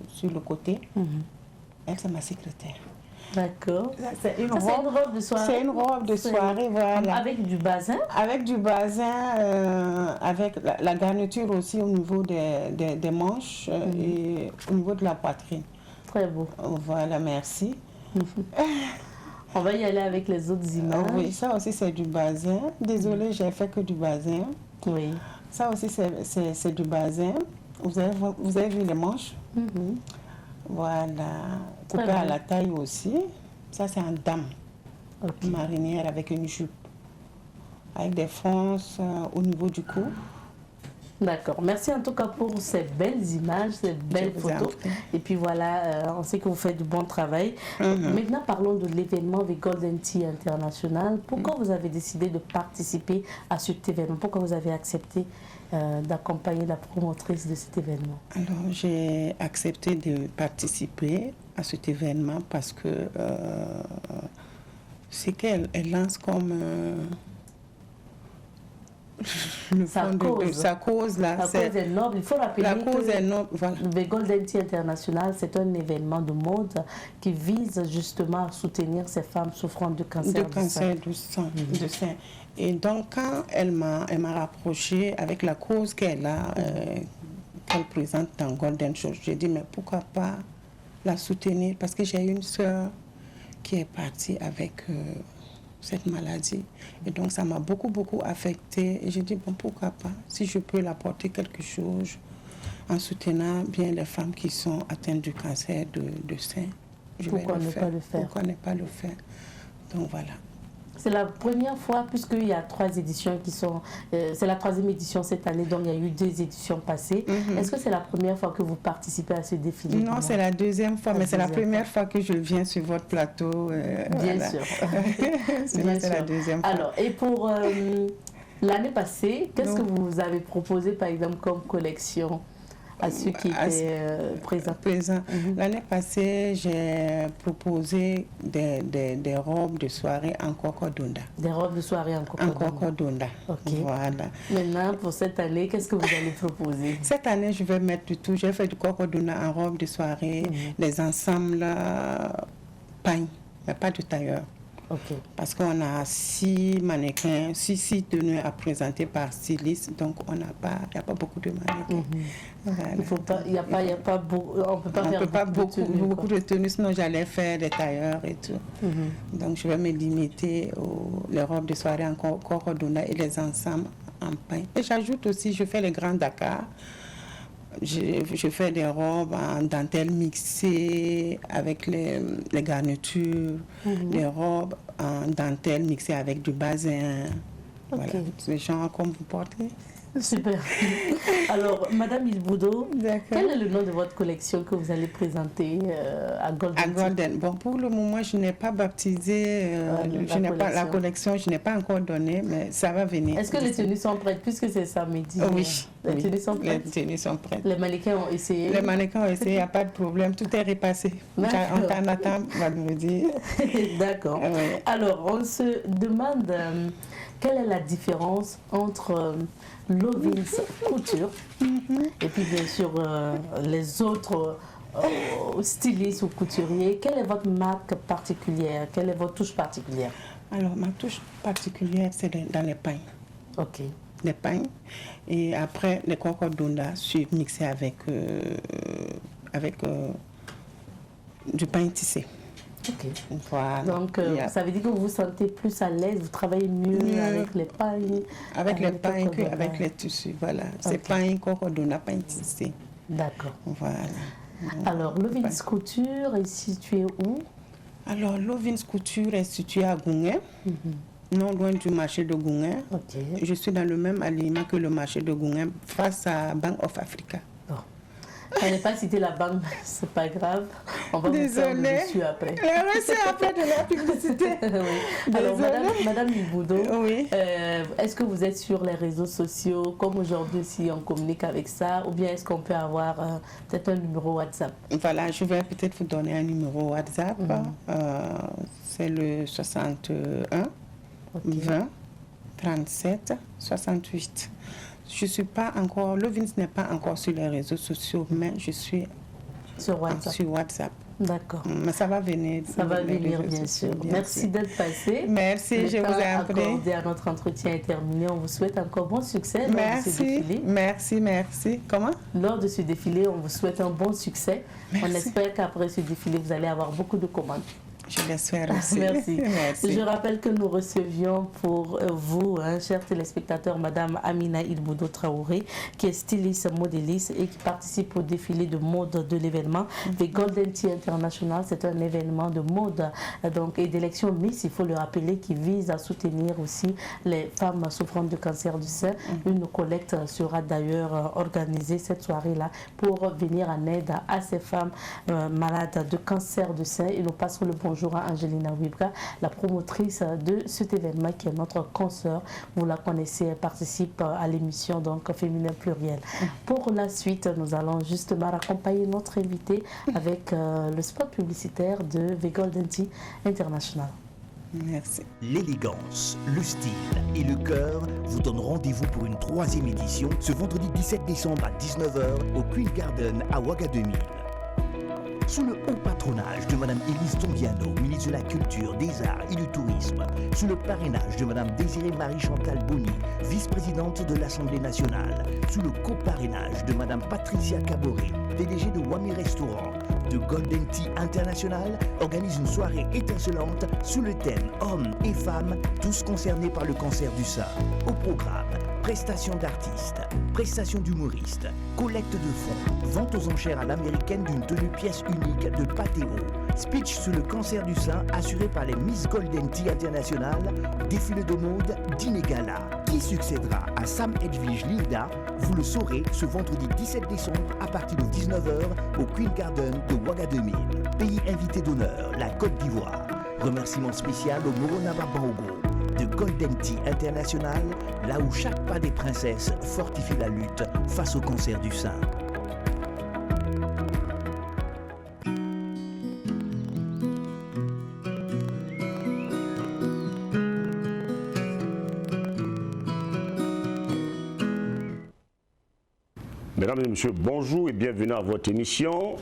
sur le côté. Elle, c'est ma secrétaire. D'accord. C'est une robe de soirée. C'est une robe de soirée, voilà. Avec du bazin? Avec du bazin, avec la garniture aussi au niveau des manches et au niveau de la poitrine. Très beau. Voilà, merci. On va y aller avec les autres images. Oui, ça aussi c'est du bazin. Désolée, j'ai fait que du bazin. Oui. Ça aussi c'est du bazin. Vous avez vu les manches? Voilà. Coupé à la taille aussi. Ça c'est en dame. Marinière avec une jupe. Avec des fronces au niveau du cou. D'accord. Merci en tout cas pour ces belles images, ces belles photos. Et puis voilà, on sait que vous faites du bon travail. Maintenant, parlons de l'événement The Golden Tea International. Pourquoi vous avez décidé de participer à cet événement? Pourquoi vous avez accepté d'accompagner la promotrice de cet événement? Alors, j'ai accepté de participer à cet événement parce que c'est qu'elle lance comme... sa cause là. La cause est noble. Il faut rappeler la cause est noble, voilà. Le Golden Tea International, c'est un événement de mode qui vise justement à soutenir ces femmes souffrant de cancer du sein. Et donc quand elle m'a rapprochée avec la cause qu'elle a, qu'elle présente dans Golden Show, j'ai dit mais pourquoi pas la soutenir parce que j'ai une soeur qui est partie avec cette maladie. Et donc, ça m'a beaucoup affectée. Et j'ai dit, bon, pourquoi pas, si je peux l'apporter quelque chose en soutenant bien les femmes qui sont atteintes du cancer de sein. Pourquoi ne pas le faire? Pourquoi ne pas le faire? Donc, voilà. C'est la première fois, puisqu'il y a 3 éditions qui sont... c'est la 3e édition cette année, donc il y a eu 2 éditions passées. Est-ce que c'est la première fois que vous participez à ce défilé? Non, c'est la 2e fois, mais c'est la première fois que je viens sur votre plateau. Bien sûr. C'est la 2e fois. Alors, et pour l'année passée, qu'est-ce que vous avez proposé, par exemple, comme collection à ceux qui étaient présents? L'année passée, j'ai proposé des robes de soirée en cocodonda. Des robes de soirée en cocodonda. En cocodonda. Ok. Voilà. Maintenant, pour cette année, qu'est-ce que vous allez proposer? Cette année, je vais mettre du tout. J'ai fait du cocodonda en robe de soirée, des ensembles pagne, mais pas de tailleur. Okay. Parce qu'on a 6 mannequins, 6 tenues à présenter par styliste, donc il n'y a pas beaucoup de mannequins. Voilà. On ne peut pas faire beaucoup de tenues, sinon j'allais faire des tailleurs et tout. Donc je vais me limiter aux les robes de soirée en cocodonda et les ensembles en pain. Et j'ajoute aussi, je fais les grands Dakar. Je fais des robes en dentelle mixée avec les garnitures, les robes en dentelle mixée avec du bazin. Voilà, c'est genre comme vous portez. Super. Alors, Madame Ilboudo, quel est le nom de votre collection que vous allez présenter à Golden? À Golden. Bon, pour le moment, je n'ai pas baptisé la collection, je n'ai pas encore donné, mais ça va venir. Est-ce que les tenues sont prêtes, puisque c'est samedi? Oui. Les tenues sont prêtes? Les tenues sont prêtes. Les mannequins ont essayé? Les mannequins ont essayé, il n'y a pas de problème, tout est repassé. On t'en attend, on va me dire. D'accord. Oui. Alors, on se demande quelle est la différence entre Lovins Couture et puis bien sûr les autres styliste ou couturier, quelle est votre marque particulière? Quelle est votre touche particulière? Alors, ma touche particulière, c'est dans les pains. Ok. Les pains. Et après, les cocodonda, je suis mixée avec du pain tissé. Ok. Voilà. Donc, ça veut dire que vous vous sentez plus à l'aise, vous travaillez mieux avec les pains. Avec les pains cocodonda. qu'avec les tissus, voilà. C'est pain cocodonda, pain tissé. D'accord. Voilà. Alors, Lovins Couture est situé où? Alors, Lovins Couture est situé à Gounguin, non loin du marché de Gounguin. Ok. Je suis dans le même alignement que le marché de Gounguin, face à Bank of Africa. Bon. Je n'ai pas cité la banque, c'est pas grave. On va vous faire le dessus après. C'est après de la publicité. Oui. Alors, Madame Iboudo, oui. Est-ce que vous êtes sur les réseaux sociaux, comme aujourd'hui, si on communique avec ça, ou bien est-ce qu'on peut avoir peut-être un numéro WhatsApp? Voilà, je vais peut-être vous donner un numéro WhatsApp. C'est le 61 20 37 68. Je suis pas encore, Lovins n'est pas encore sur les réseaux sociaux, mais je suis sur WhatsApp. D'accord. Mais ça va venir. Ça va venir, bien sûr. Merci d'être passé. Merci, je vous ai appris. Le temps accordé à notre entretien est terminé. On vous souhaite encore bon succès lors de ce défilé. Merci. Comment? Lors de ce défilé, on vous souhaite un bon succès. Merci. On espère qu'après ce défilé, vous allez avoir beaucoup de commandes. Je l'espère aussi. Merci. Je rappelle que nous recevions pour vous, chers téléspectateurs, Madame Amina Ilboudo Traoré, qui est styliste, modéliste et qui participe au défilé de mode de l'événement. The Golden Tea International, c'est un événement de mode et d'élection Miss, il faut le rappeler, qui vise à soutenir aussi les femmes souffrant de cancer du sein. Une collecte sera d'ailleurs organisée cette soirée-là pour venir en aide à ces femmes malades de cancer du sein. Et nous passons le bonjour à Angelina Wibra, la promotrice de cet événement qui est notre consoeur. Vous la connaissez, elle participe à l'émission donc Féminin Pluriel. Pour la suite, nous allons justement accompagner notre invité avec le spot publicitaire de The Golden Tea International. Merci. L'élégance, le style et le cœur vous donnent rendez-vous pour une 3e édition ce vendredi 17 décembre à 19h au Queen Garden à Ouagadougou. Sous le haut patronage de Mme Élise Tondiano, ministre de la Culture, des Arts et du Tourisme, sous le parrainage de Mme Désirée Marie-Chantal Bonny, vice-présidente de l'Assemblée nationale, sous le coparrainage de Mme Patricia Caboret, PDG de Wami Restaurant, de Golden Tea International organise une soirée étincelante sous le thème Hommes et femmes, tous concernés par le cancer du sein. Au programme, prestations d'artistes, prestations d'humoristes, collecte de fonds, vente aux enchères à l'américaine d'une tenue pièce unique de Patéo, speech sur le cancer du sein assuré par les Miss Golden Tea International, défilé de mode, dîner gala. Qui succédera à Sam Edwige Linda, vous le saurez ce vendredi 17 décembre à partir de 19h au Queen Garden de Ouagadougou. Pays invité d'honneur, la Côte d'Ivoire. Remerciement spécial au Moronaba Bango de Golden Tea International, là où chaque pas des princesses fortifie la lutte face au cancer du sein. Mesdames et messieurs, bonjour et bienvenue à votre émission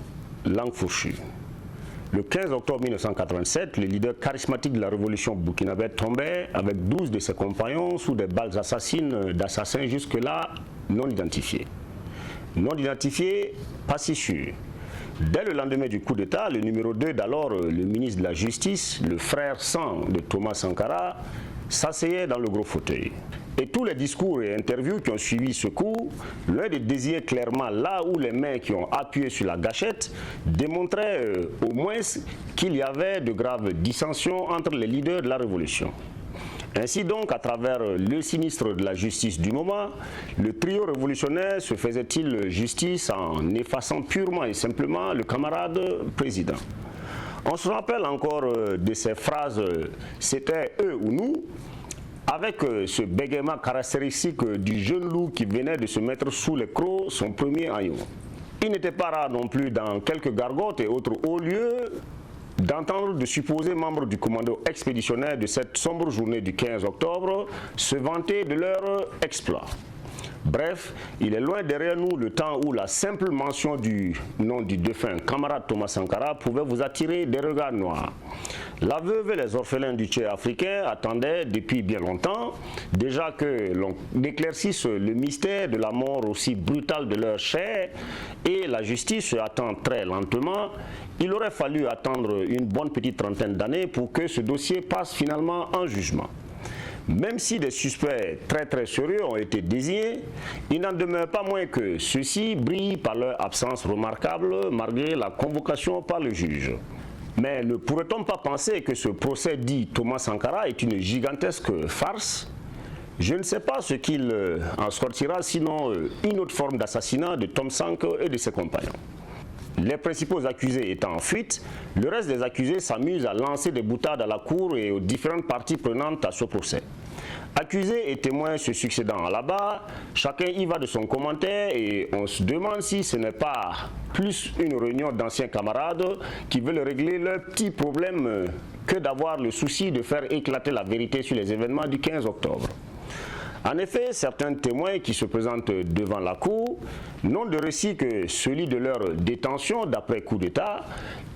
Langue fourchue. Le 15 octobre 1987, le leader charismatique de la révolution burkinabé tombait avec 12 de ses compagnons sous des balles assassines d'assassins jusque-là non identifiés. Non identifiés, pas si sûrs. Dès le lendemain du coup d'État, le numéro 2 d'alors, le ministre de la Justice, le frère sang de Thomas Sankara, s'asseyait dans le gros fauteuil. Et tous les discours et interviews qui ont suivi ce coup, l'un des désignait clairement là où les mains qui ont appuyé sur la gâchette démontraient au moins qu'il y avait de graves dissensions entre les leaders de la révolution. Ainsi donc, à travers le sinistre de la justice du moment, le trio révolutionnaire se faisait-il justice en effaçant purement et simplement le camarade président. On se rappelle encore de ces phrases « c'était eux ou nous », avec ce bégaiement caractéristique du jeune loup qui venait de se mettre sous les crocs son premier agneau. Il n'était pas rare non plus dans quelques gargotes et autres hauts lieux d'entendre de supposés membres du commando expéditionnaire de cette sombre journée du 15 octobre se vanter de leur exploit. Bref, il est loin derrière nous le temps où la simple mention du nom du défunt camarade Thomas Sankara pouvait vous attirer des regards noirs. La veuve et les orphelins du Tchèque africain attendaient depuis bien longtemps déjà que l'on éclaircisse le mystère de la mort aussi brutale de leur chair, et la justice se attend très lentement. Il aurait fallu attendre une bonne petite trentaine d'années pour que ce dossier passe finalement en jugement. Même si des suspects très sérieux ont été désignés, il n'en demeure pas moins que ceux-ci brillent par leur absence remarquable malgré la convocation par le juge. Mais ne pourrait-on pas penser que ce procès dit Thomas Sankara est une gigantesque farce? Je ne sais pas ce qu'il en sortira, sinon une autre forme d'assassinat de Tom Sank et de ses compagnons. Les principaux accusés étant en fuite, le reste des accusés s'amuse à lancer des boutades à la cour et aux différentes parties prenantes à ce procès. Accusés et témoins se succédant à la barre, chacun y va de son commentaire et on se demande si ce n'est pas plus une réunion d'anciens camarades qui veulent régler leurs petits problèmes que d'avoir le souci de faire éclater la vérité sur les événements du 15 octobre. En effet, certains témoins qui se présentent devant la cour n'ont de récit que celui de leur détention d'après coup d'État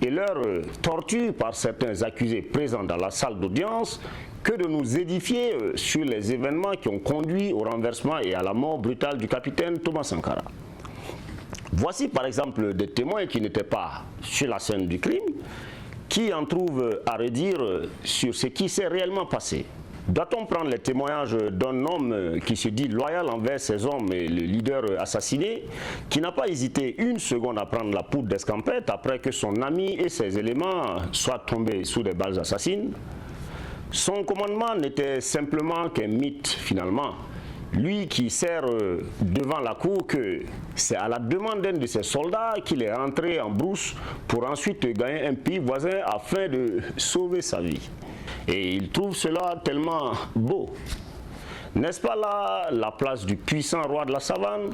et leur torture par certains accusés présents dans la salle d'audience que de nous édifier sur les événements qui ont conduit au renversement et à la mort brutale du capitaine Thomas Sankara. Voici par exemple des témoins qui n'étaient pas sur la scène du crime, qui en trouvent à redire sur ce qui s'est réellement passé. Doit-on prendre les témoignages d'un homme qui se dit loyal envers ses hommes et le leader assassiné, qui n'a pas hésité une seconde à prendre la poudre d'escampette après que son ami et ses éléments soient tombés sous des balles assassines? Son commandement n'était simplement qu'un mythe finalement. Lui qui sert devant la cour que c'est à la demande d'un de ses soldats qu'il est rentré en brousse pour ensuite gagner un pays voisin afin de sauver sa vie. Et il trouve cela tellement beau. N'est-ce pas là la place du puissant roi de la savane?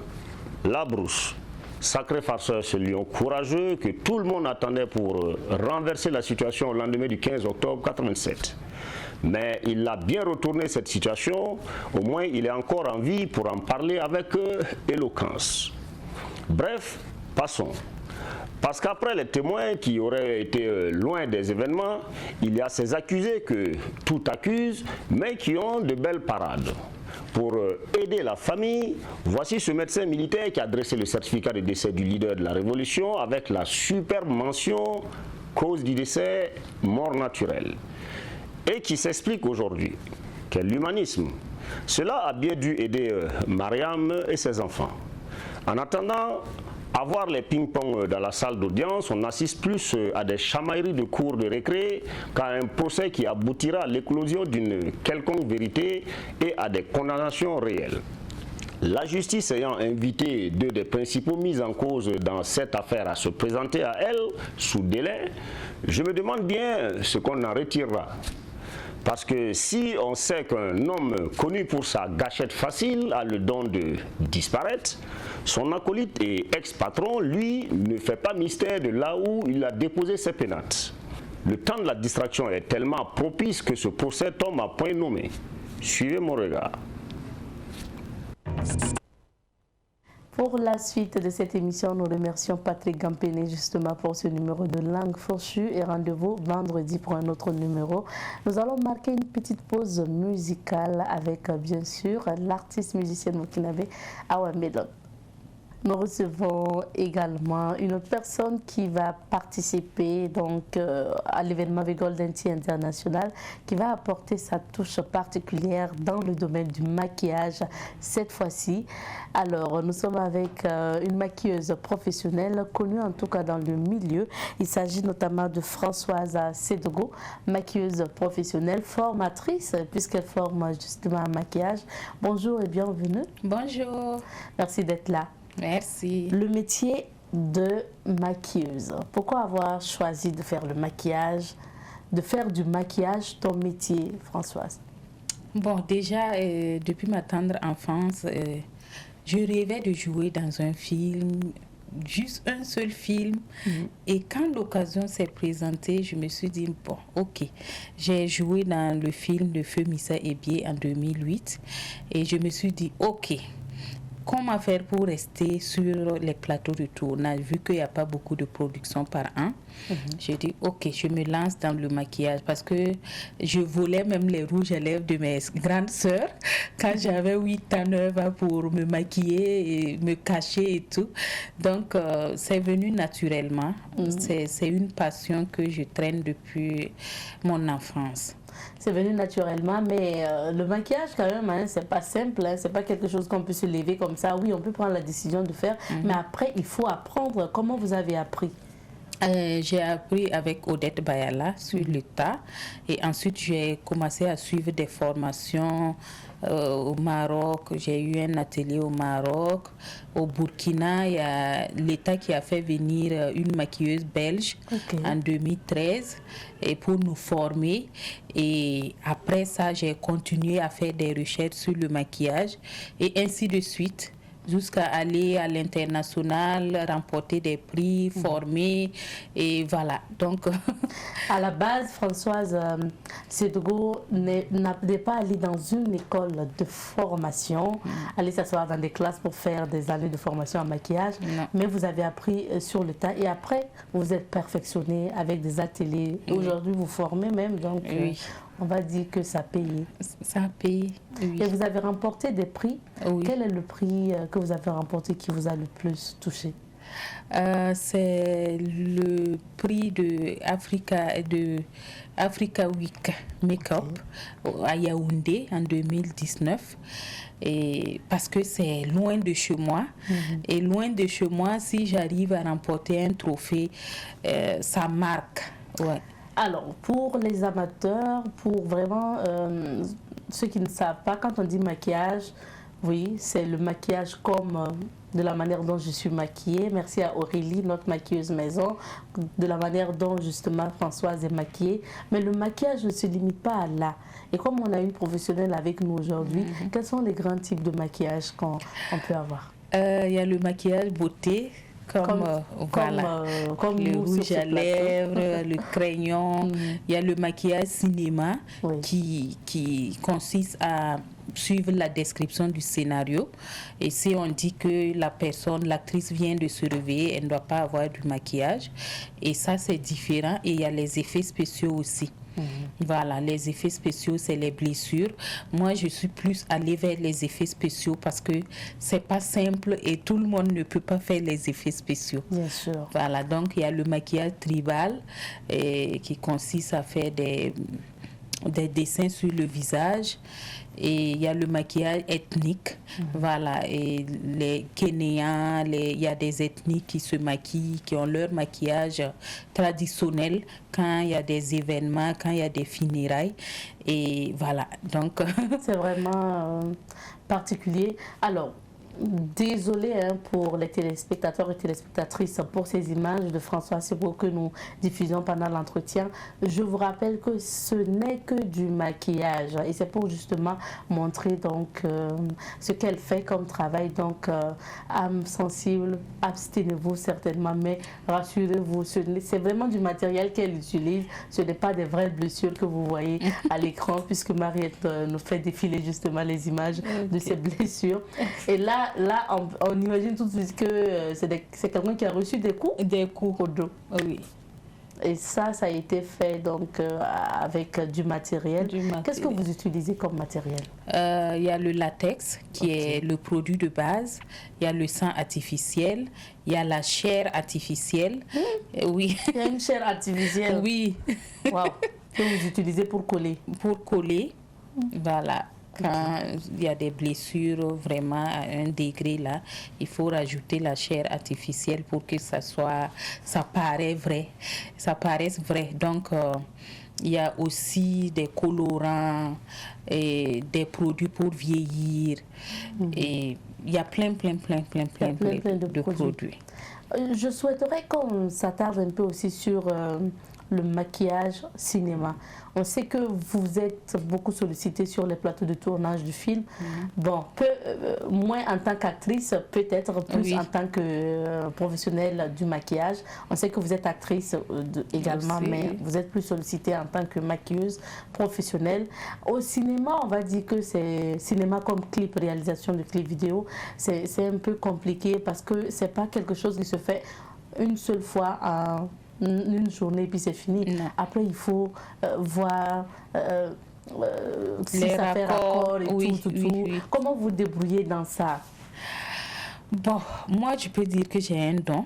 La brousse. Sacré farceur, ce lion courageux que tout le monde attendait pour renverser la situation au lendemain du 15 octobre 87. Mais il a bien retourné cette situation, au moins il est encore en vie pour en parler avec éloquence. Bref, passons. Parce qu'après les témoins qui auraient été loin des événements, il y a ces accusés que tout accuse, mais qui ont de belles parades. Pour aider la famille, voici ce médecin militaire qui a dressé le certificat de décès du leader de la Révolution avec la superbe mention « cause du décès, mort naturelle » et qui s'explique aujourd'hui. Quel humanisme! Cela a bien dû aider Mariam et ses enfants. En attendant, à voir les ping-pong dans la salle d'audience, on assiste plus à des chamailleries de cours de récré qu'à un procès qui aboutira à l'éclosion d'une quelconque vérité et à des condamnations réelles. La justice ayant invité deux des principaux mis en cause dans cette affaire à se présenter à elle sous délai, je me demande bien ce qu'on en retirera. Parce que si on sait qu'un homme connu pour sa gâchette facile a le don de disparaître, son acolyte et ex-patron, lui, ne fait pas mystère de là où il a déposé ses pénates. Le temps de la distraction est tellement propice que ce procès tombe à point nommé. Suivez mon regard. Pour la suite de cette émission, nous remercions Patrick Gampéné justement pour ce numéro de Langue Fourchue et rendez-vous vendredi pour un autre numéro. Nous allons marquer une petite pause musicale avec bien sûr l'artiste musicienne burkinabé Awa Medon. Nous recevons également une autre personne qui va participer donc, à l'événement The Golden Tea International, qui va apporter sa touche particulière dans le domaine du maquillage cette fois-ci. Alors, nous sommes avec une maquilleuse professionnelle, connue en tout cas dans le milieu. Il s'agit notamment de Françoise Sedogo, maquilleuse professionnelle, formatrice, puisqu'elle forme justement un maquillage. Bonjour et bienvenue. Bonjour. Merci d'être là. Merci. Le métier de maquilleuse. Pourquoi avoir choisi de faire le maquillage, de faire du maquillage ton métier, Françoise? Bon, déjà, depuis ma tendre enfance, je rêvais de jouer dans un film, juste un seul film. Et quand l'occasion s'est présentée, je me suis dit, bon, ok. J'ai joué dans le film de Feu Missa Ebié en 2008 et je me suis dit, ok. comment faire pour rester sur les plateaux de tournage, vu qu'il n'y a pas beaucoup de production par an. J'ai dit, ok, je me lance dans le maquillage parce que je volais même les rouges à lèvres de mes grandes sœurs quand j'avais 8 ans, 9 ans pour me maquiller et me cacher et tout. Donc, c'est venu naturellement. C'est une passion que je traîne depuis mon enfance. C'est venu naturellement, mais le maquillage quand même, hein, c'est pas simple, hein, c'est pas quelque chose qu'on peut se lever comme ça. Oui, on peut prendre la décision de faire, mais après, il faut apprendre. Comment vous avez appris? J'ai appris avec Odette Bayala sur le tas et ensuite j'ai commencé à suivre des formations au Maroc. J'ai eu un atelier au Maroc. Au Burkina, il y a l'État qui a fait venir une maquilleuse belge en 2013 et pour nous former. Et après ça, j'ai continué à faire des recherches sur le maquillage et ainsi de suite, jusqu'à aller à l'international, remporter des prix, former, et voilà. Donc, à la base, Françoise Sédougou n'est pas allée dans une école de formation, aller s'asseoir dans des classes pour faire des années de formation en maquillage, mais vous avez appris sur le tas et après, vous êtes perfectionné avec des ateliers. Aujourd'hui, vous formez même, donc on va dire que ça paye. Ça paye, oui. Et vous avez remporté des prix. Oui. Quel est le prix que vous avez remporté qui vous a le plus touché? C'est le prix de Africa Week Makeup à Yaoundé en 2019. Et parce que c'est loin de chez moi. Et loin de chez moi, si j'arrive à remporter un trophée, ça marque. Ouais. Alors, pour les amateurs, pour vraiment ceux qui ne savent pas, quand on dit maquillage, oui, c'est le maquillage comme de la manière dont je suis maquillée. Merci à Aurélie, notre maquilleuse maison, de la manière dont justement Françoise est maquillée. Mais le maquillage ne se limite pas à là. Et comme on a une professionnelle avec nous aujourd'hui, quels sont les grands types de maquillage qu'on peut avoir? Il y a le maquillage beauté. Comme le rouge à lèvres, le crayon. Il y a le maquillage cinéma qui consiste à suivre la description du scénario. Et si on dit que l'actrice vient de se réveiller, elle ne doit pas avoir du maquillage. Et ça, c'est différent. Et il y a les effets spéciaux aussi. Voilà, les effets spéciaux, c'est les blessures. Moi, je suis plus allée vers les effets spéciaux parce que c'est pas simple et tout le monde ne peut pas faire les effets spéciaux. Bien sûr. Voilà, donc il y a le maquillage tribal qui consiste à faire des dessins sur le visage. Et il y a le maquillage ethnique, voilà, et les Kenyans, il y a des ethnies qui se maquillent, qui ont leur maquillage traditionnel quand il y a des événements, quand il y a des funérailles, et voilà, donc... C'est vraiment particulier. Alors, désolée pour les téléspectateurs et téléspectatrices pour ces images de François Sédougou que nous diffusons pendant l'entretien. Je vous rappelle que ce n'est que du maquillage et c'est pour justement montrer donc ce qu'elle fait comme travail. Donc âme sensible, abstenez-vous certainement, mais rassurez-vous, c'est vraiment du matériel qu'elle utilise. Ce n'est pas des vraies blessures que vous voyez à l'écran puisque Mariette nous fait défiler justement les images de ces blessures. Et là, on imagine tout de suite que c'est quelqu'un qui a reçu des coups. Des coups au dos, oui. Et ça a été fait donc avec du matériel. Qu'est-ce que vous utilisez comme matériel? Il y a le latex qui est le produit de base. Il y a le sang artificiel. Il y a la chair artificielle. Oui. Il y a une chair artificielle. Oui. Wow. Que vous utilisez pour coller? Pour coller, voilà. Quand il y a des blessures vraiment à un degré là, il faut rajouter la chair artificielle pour que ça paraisse vrai. Donc il y a aussi des colorants et des produits pour vieillir et il y a plein de produits. Je souhaiterais qu'on s'attarde un peu aussi sur le maquillage cinéma. On sait que vous êtes beaucoup sollicité sur les plateaux de tournage du film. Bon, moins en tant qu'actrice, peut-être plus en tant que professionnelle du maquillage. On sait que vous êtes actrice également, mais vous êtes plus sollicité en tant que maquilleuse professionnelle. Au cinéma, on va dire que c'est cinéma comme clip, réalisation de clips vidéo. C'est un peu compliqué parce que c'est pas quelque chose qui se fait une seule fois en une journée et puis c'est fini. Non. Après, il faut voir si les ça fait raccord et tout. oui. Comment vous débrouillez dans ça? Bon, moi, je peux dire que j'ai un don.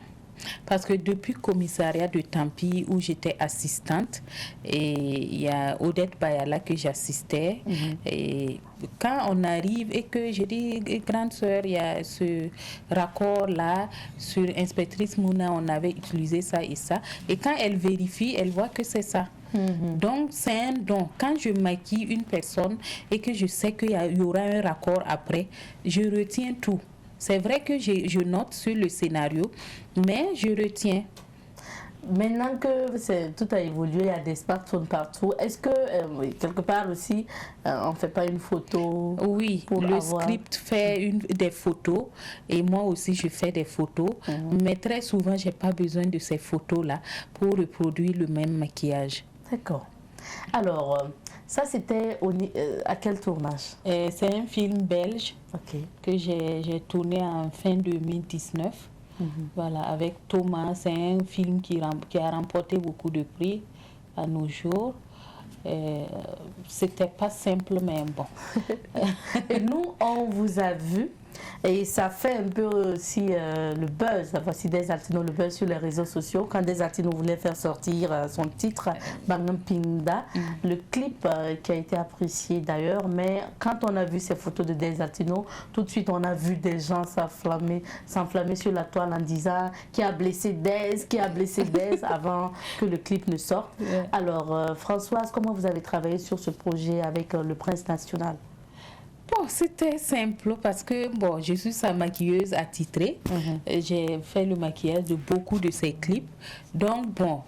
Parce que depuis le commissariat de Tampi où j'étais assistante, et il y a Odette Bayala que j'assistais, et quand on arrive et que je dis, grande sœur, il y a ce raccord-là, sur Inspectrice Mouna, on avait utilisé ça et ça, et quand elle vérifie, elle voit que c'est ça. Donc, c'est un don. Quand je maquille une personne et que je sais qu'il y aura un raccord après, je retiens tout. C'est vrai que je note sur le scénario, mais je retiens. Maintenant que tout a évolué, il y a des smartphones partout, est-ce que quelque part aussi, on ne fait pas une photo? Oui, le script fait des photos et moi aussi je fais des photos, mais très souvent, je n'ai pas besoin de ces photos-là pour reproduire le même maquillage. D'accord. Alors, ça c'était à quel tournage? C'est un film belge que j'ai tourné en fin 2019. Voilà, avec Thomas. C'est un film qui a remporté beaucoup de prix à nos jours. C'était pas simple, mais bon. Et nous, on vous a vu. Et ça fait un peu aussi le buzz, voici Des Altino, le buzz sur les réseaux sociaux. Quand Des Altino voulait faire sortir son titre, Bangam Pinda, le clip qui a été apprécié d'ailleurs, mais quand on a vu ces photos de Des Altino, tout de suite on a vu des gens s'enflammer sur la toile en disant qui a blessé Des avant que le clip ne sorte. Alors Françoise, comment vous avez travaillé sur ce projet avec le Prince National? Bon, c'était simple parce que bon, je suis sa maquilleuse attitrée. J'ai fait le maquillage de beaucoup de ses clips. Donc bon,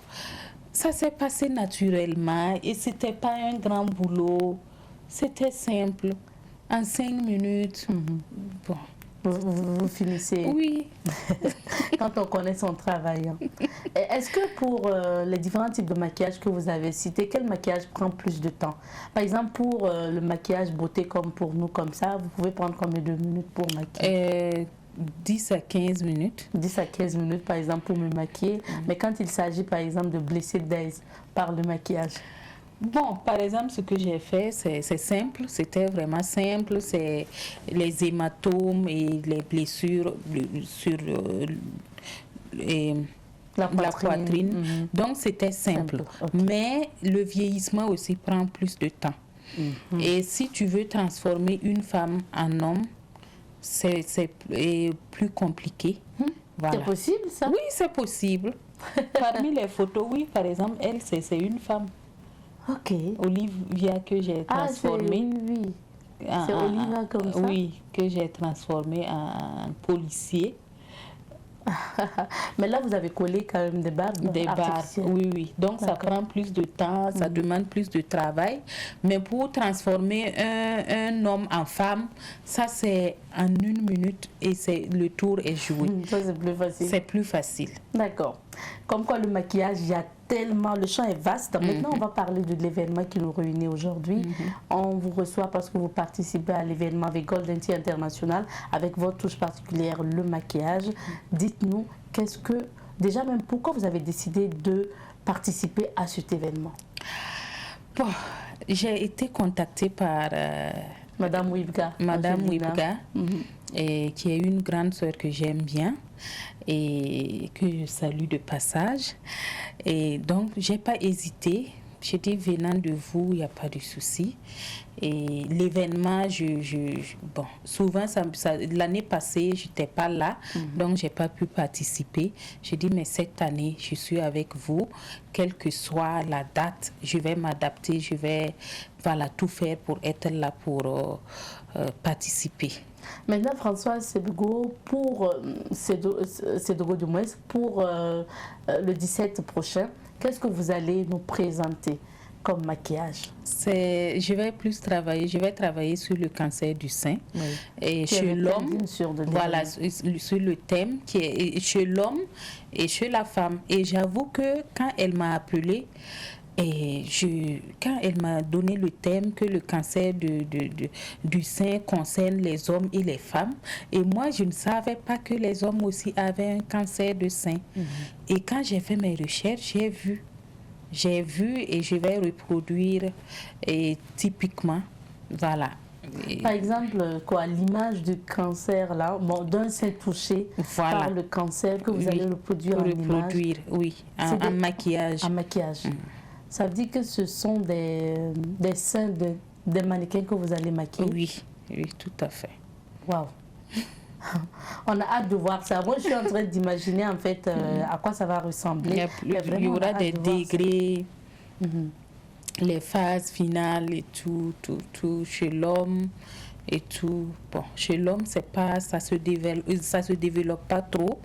ça s'est passé naturellement et c'était pas un grand boulot. C'était simple. En 5 minutes, bon. Vous finissez. Oui. Quand on connaît son travail. Est-ce que pour les différents types de maquillage que vous avez cités, quel maquillage prend plus de temps? Par exemple, pour le maquillage beauté comme pour nous, comme ça, vous pouvez prendre combien de minutes pour maquiller? 10 à 15 minutes. 10 à 15 minutes, par exemple, pour me maquiller. Mais quand il s'agit, par exemple, de blesser Des par le maquillage? Bon, par exemple, ce que j'ai fait, c'est simple, c'était vraiment simple, c'est les hématomes et les blessures sur la poitrine. Donc, c'était simple. Mais le vieillissement aussi prend plus de temps. Et si tu veux transformer une femme en homme, c'est plus compliqué. Voilà. C'est possible, ça? Oui, c'est possible. Parmi les photos, oui, par exemple, elle, c'est une femme. Ok. Olivia que j'ai transformée. C'est Olivia comme ça? Oui, que j'ai transformée en policier. Mais là, vous avez collé quand même des barres. Des barres, oui. Donc, ça prend plus de temps, ça demande plus de travail. Mais pour transformer un homme en femme, ça, c'est en 1 minute et le tour est joué. Ça, c'est plus facile. C'est plus facile. D'accord. Comme quoi, le maquillage, il y a tellement, le champ est vaste. Maintenant, on va parler de l'événement qui nous réunit aujourd'hui. On vous reçoit parce que vous participez à l'événement avec Golden Tea International, avec votre touche particulière, le maquillage. Dites-nous, déjà même, pourquoi vous avez décidé de participer à cet événement? Bon, j'ai été contactée par Madame Wibga. Et qui est une grande sœur que j'aime bien et que je salue de passage. Et donc, je n'ai pas hésité. J'ai dit, venant de vous, il n'y a pas de souci. Et l'événement, bon, souvent, l'année passée, je n'étais pas là, donc je n'ai pas pu participer. J'ai dit, mais cette année, je suis avec vous, quelle que soit la date, je vais m'adapter, je vais tout faire pour être là, pour participer. Maintenant, François Sédogo, pour le 17 prochain, qu'est-ce que vous allez nous présenter comme maquillage? Je vais travailler sur le cancer du sein. Oui. Et Qui est chez le l'homme, thème, sur de voilà, sur le thème qui est chez l'homme et chez la femme. Et j'avoue que quand elle m'a appelée, quand elle m'a donné le thème que le cancer du sein concerne les hommes et les femmes, et moi je ne savais pas que les hommes aussi avaient un cancer de sein. Et quand j'ai fait mes recherches, j'ai vu et je vais reproduire typiquement, voilà. Par exemple, l'image du cancer là, d'un sein touché par le cancer que vous allez reproduire en image. Oui, en maquillage. En maquillage. Ça veut dire que ce sont des seins des mannequins que vous allez maquiller? Oui, tout à fait. Waouh! On a hâte de voir ça. Moi, je suis en train d'imaginer en fait à quoi ça va ressembler. Il y aura des degrés, les phases finales et tout chez l'homme et tout. Bon, chez l'homme, ça se développe pas trop,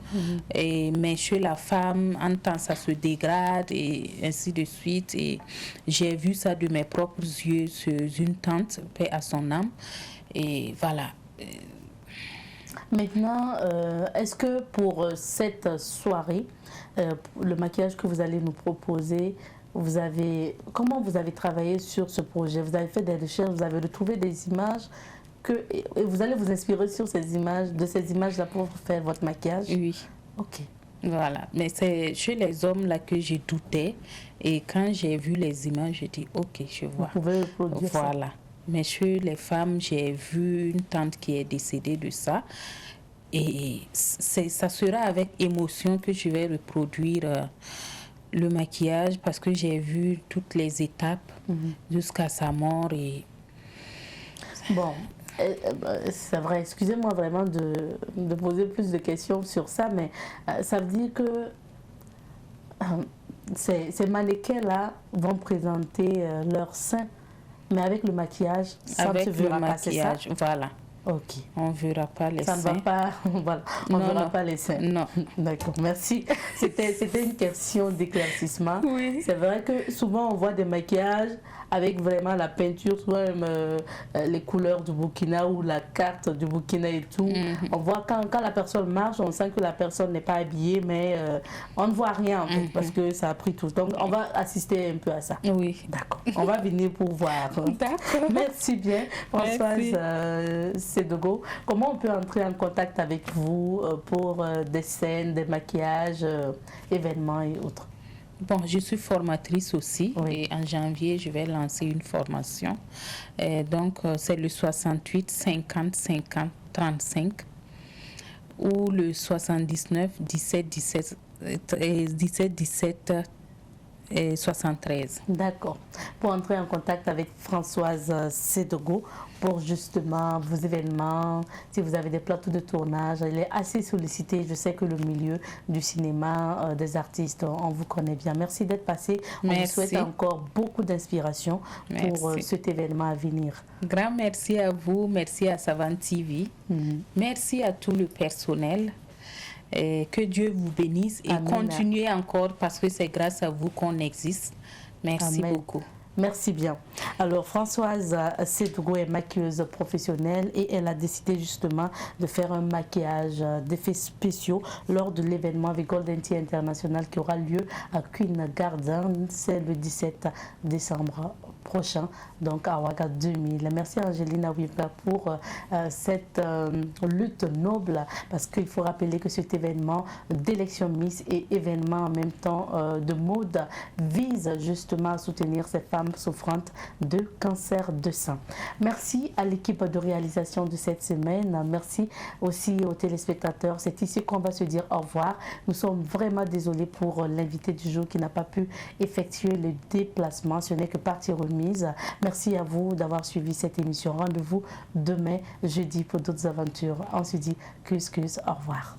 mais chez la femme, en temps, ça se dégrade et ainsi de suite. Et j'ai vu ça de mes propres yeux chez une tante, paix à son âme. Et voilà. Maintenant, est-ce que pour cette soirée, le maquillage que vous allez nous proposer, comment vous avez travaillé sur ce projet? Vous avez fait des recherches, vous avez retrouvé des images et vous allez vous inspirer sur de ces images-là pour faire votre maquillage? Oui. Ok. Voilà, mais c'est chez les hommes là que j'ai douté et quand j'ai vu les images, j'ai dit ok, je vois. Vous pouvez reproduire ça. Voilà. Mais chez les femmes, j'ai vu une tante qui est décédée de ça. Et ça sera avec émotion que je vais reproduire le maquillage parce que j'ai vu toutes les étapes jusqu'à sa mort. Bon, c'est vrai, excusez-moi vraiment de poser plus de questions sur ça, mais ça veut dire que ces mannequins-là vont présenter leur sein, mais avec le maquillage, ça ne se verra pas, c'est ça? Voilà. Ok. On ne verra pas les seins. Ça ne va pas, voilà. On ne verra pas les seins. Non. D'accord, merci. C'était une question d'éclaircissement. Oui. C'est vrai que souvent on voit des maquillages avec vraiment la peinture, soit même les couleurs du Burkina ou la carte du Burkina et tout. On voit quand la personne marche, on sent que la personne n'est pas habillée, mais on ne voit rien en fait, parce que ça a pris tout. Donc on va assister un peu à ça. Oui. D'accord. On va venir pour voir. D'accord. Merci bien, Françoise Sedogo. Comment on peut entrer en contact avec vous pour des scènes, des maquillages, événements et autres? Bon, je suis formatrice aussi, oui. Et en janvier, je vais lancer une formation. Donc, c'est le 68 50 50 35 ou le 79 17 17 et 73. D'accord. Pour entrer en contact avec Françoise Sedogo pour justement vos événements, si vous avez des plateaux de tournage, elle est assez sollicitée. Je sais que le milieu du cinéma, des artistes, on vous connaît bien. Merci d'être passé. On vous souhaite encore beaucoup d'inspiration pour cet événement à venir. Grand merci à vous, merci à Savane TV, merci à tout le personnel. Que Dieu vous bénisse et continuez encore parce que c'est grâce à vous qu'on existe. Merci beaucoup. Merci bien. Alors, Françoise Sedogo est maquilleuse professionnelle et elle a décidé justement de faire un maquillage d'effets spéciaux lors de l'événement avec Golden Tea International qui aura lieu à Queen Garden. C'est le 17 décembre prochain, donc à Ouaga 2000. Merci Angelina Wibla pour cette lutte noble, parce qu'il faut rappeler que cet événement d'élection Miss et événement en même temps de mode vise justement à soutenir ces femmes souffrantes de cancer de sein. Merci à l'équipe de réalisation de cette semaine. Merci aussi aux téléspectateurs. C'est ici qu'on va se dire au revoir. Nous sommes vraiment désolés pour l'invité du jour qui n'a pas pu effectuer le déplacement. Ce n'est que partie remise. Merci à vous d'avoir suivi cette émission. Rendez-vous demain, jeudi, pour d'autres aventures. On se dit cus, au revoir.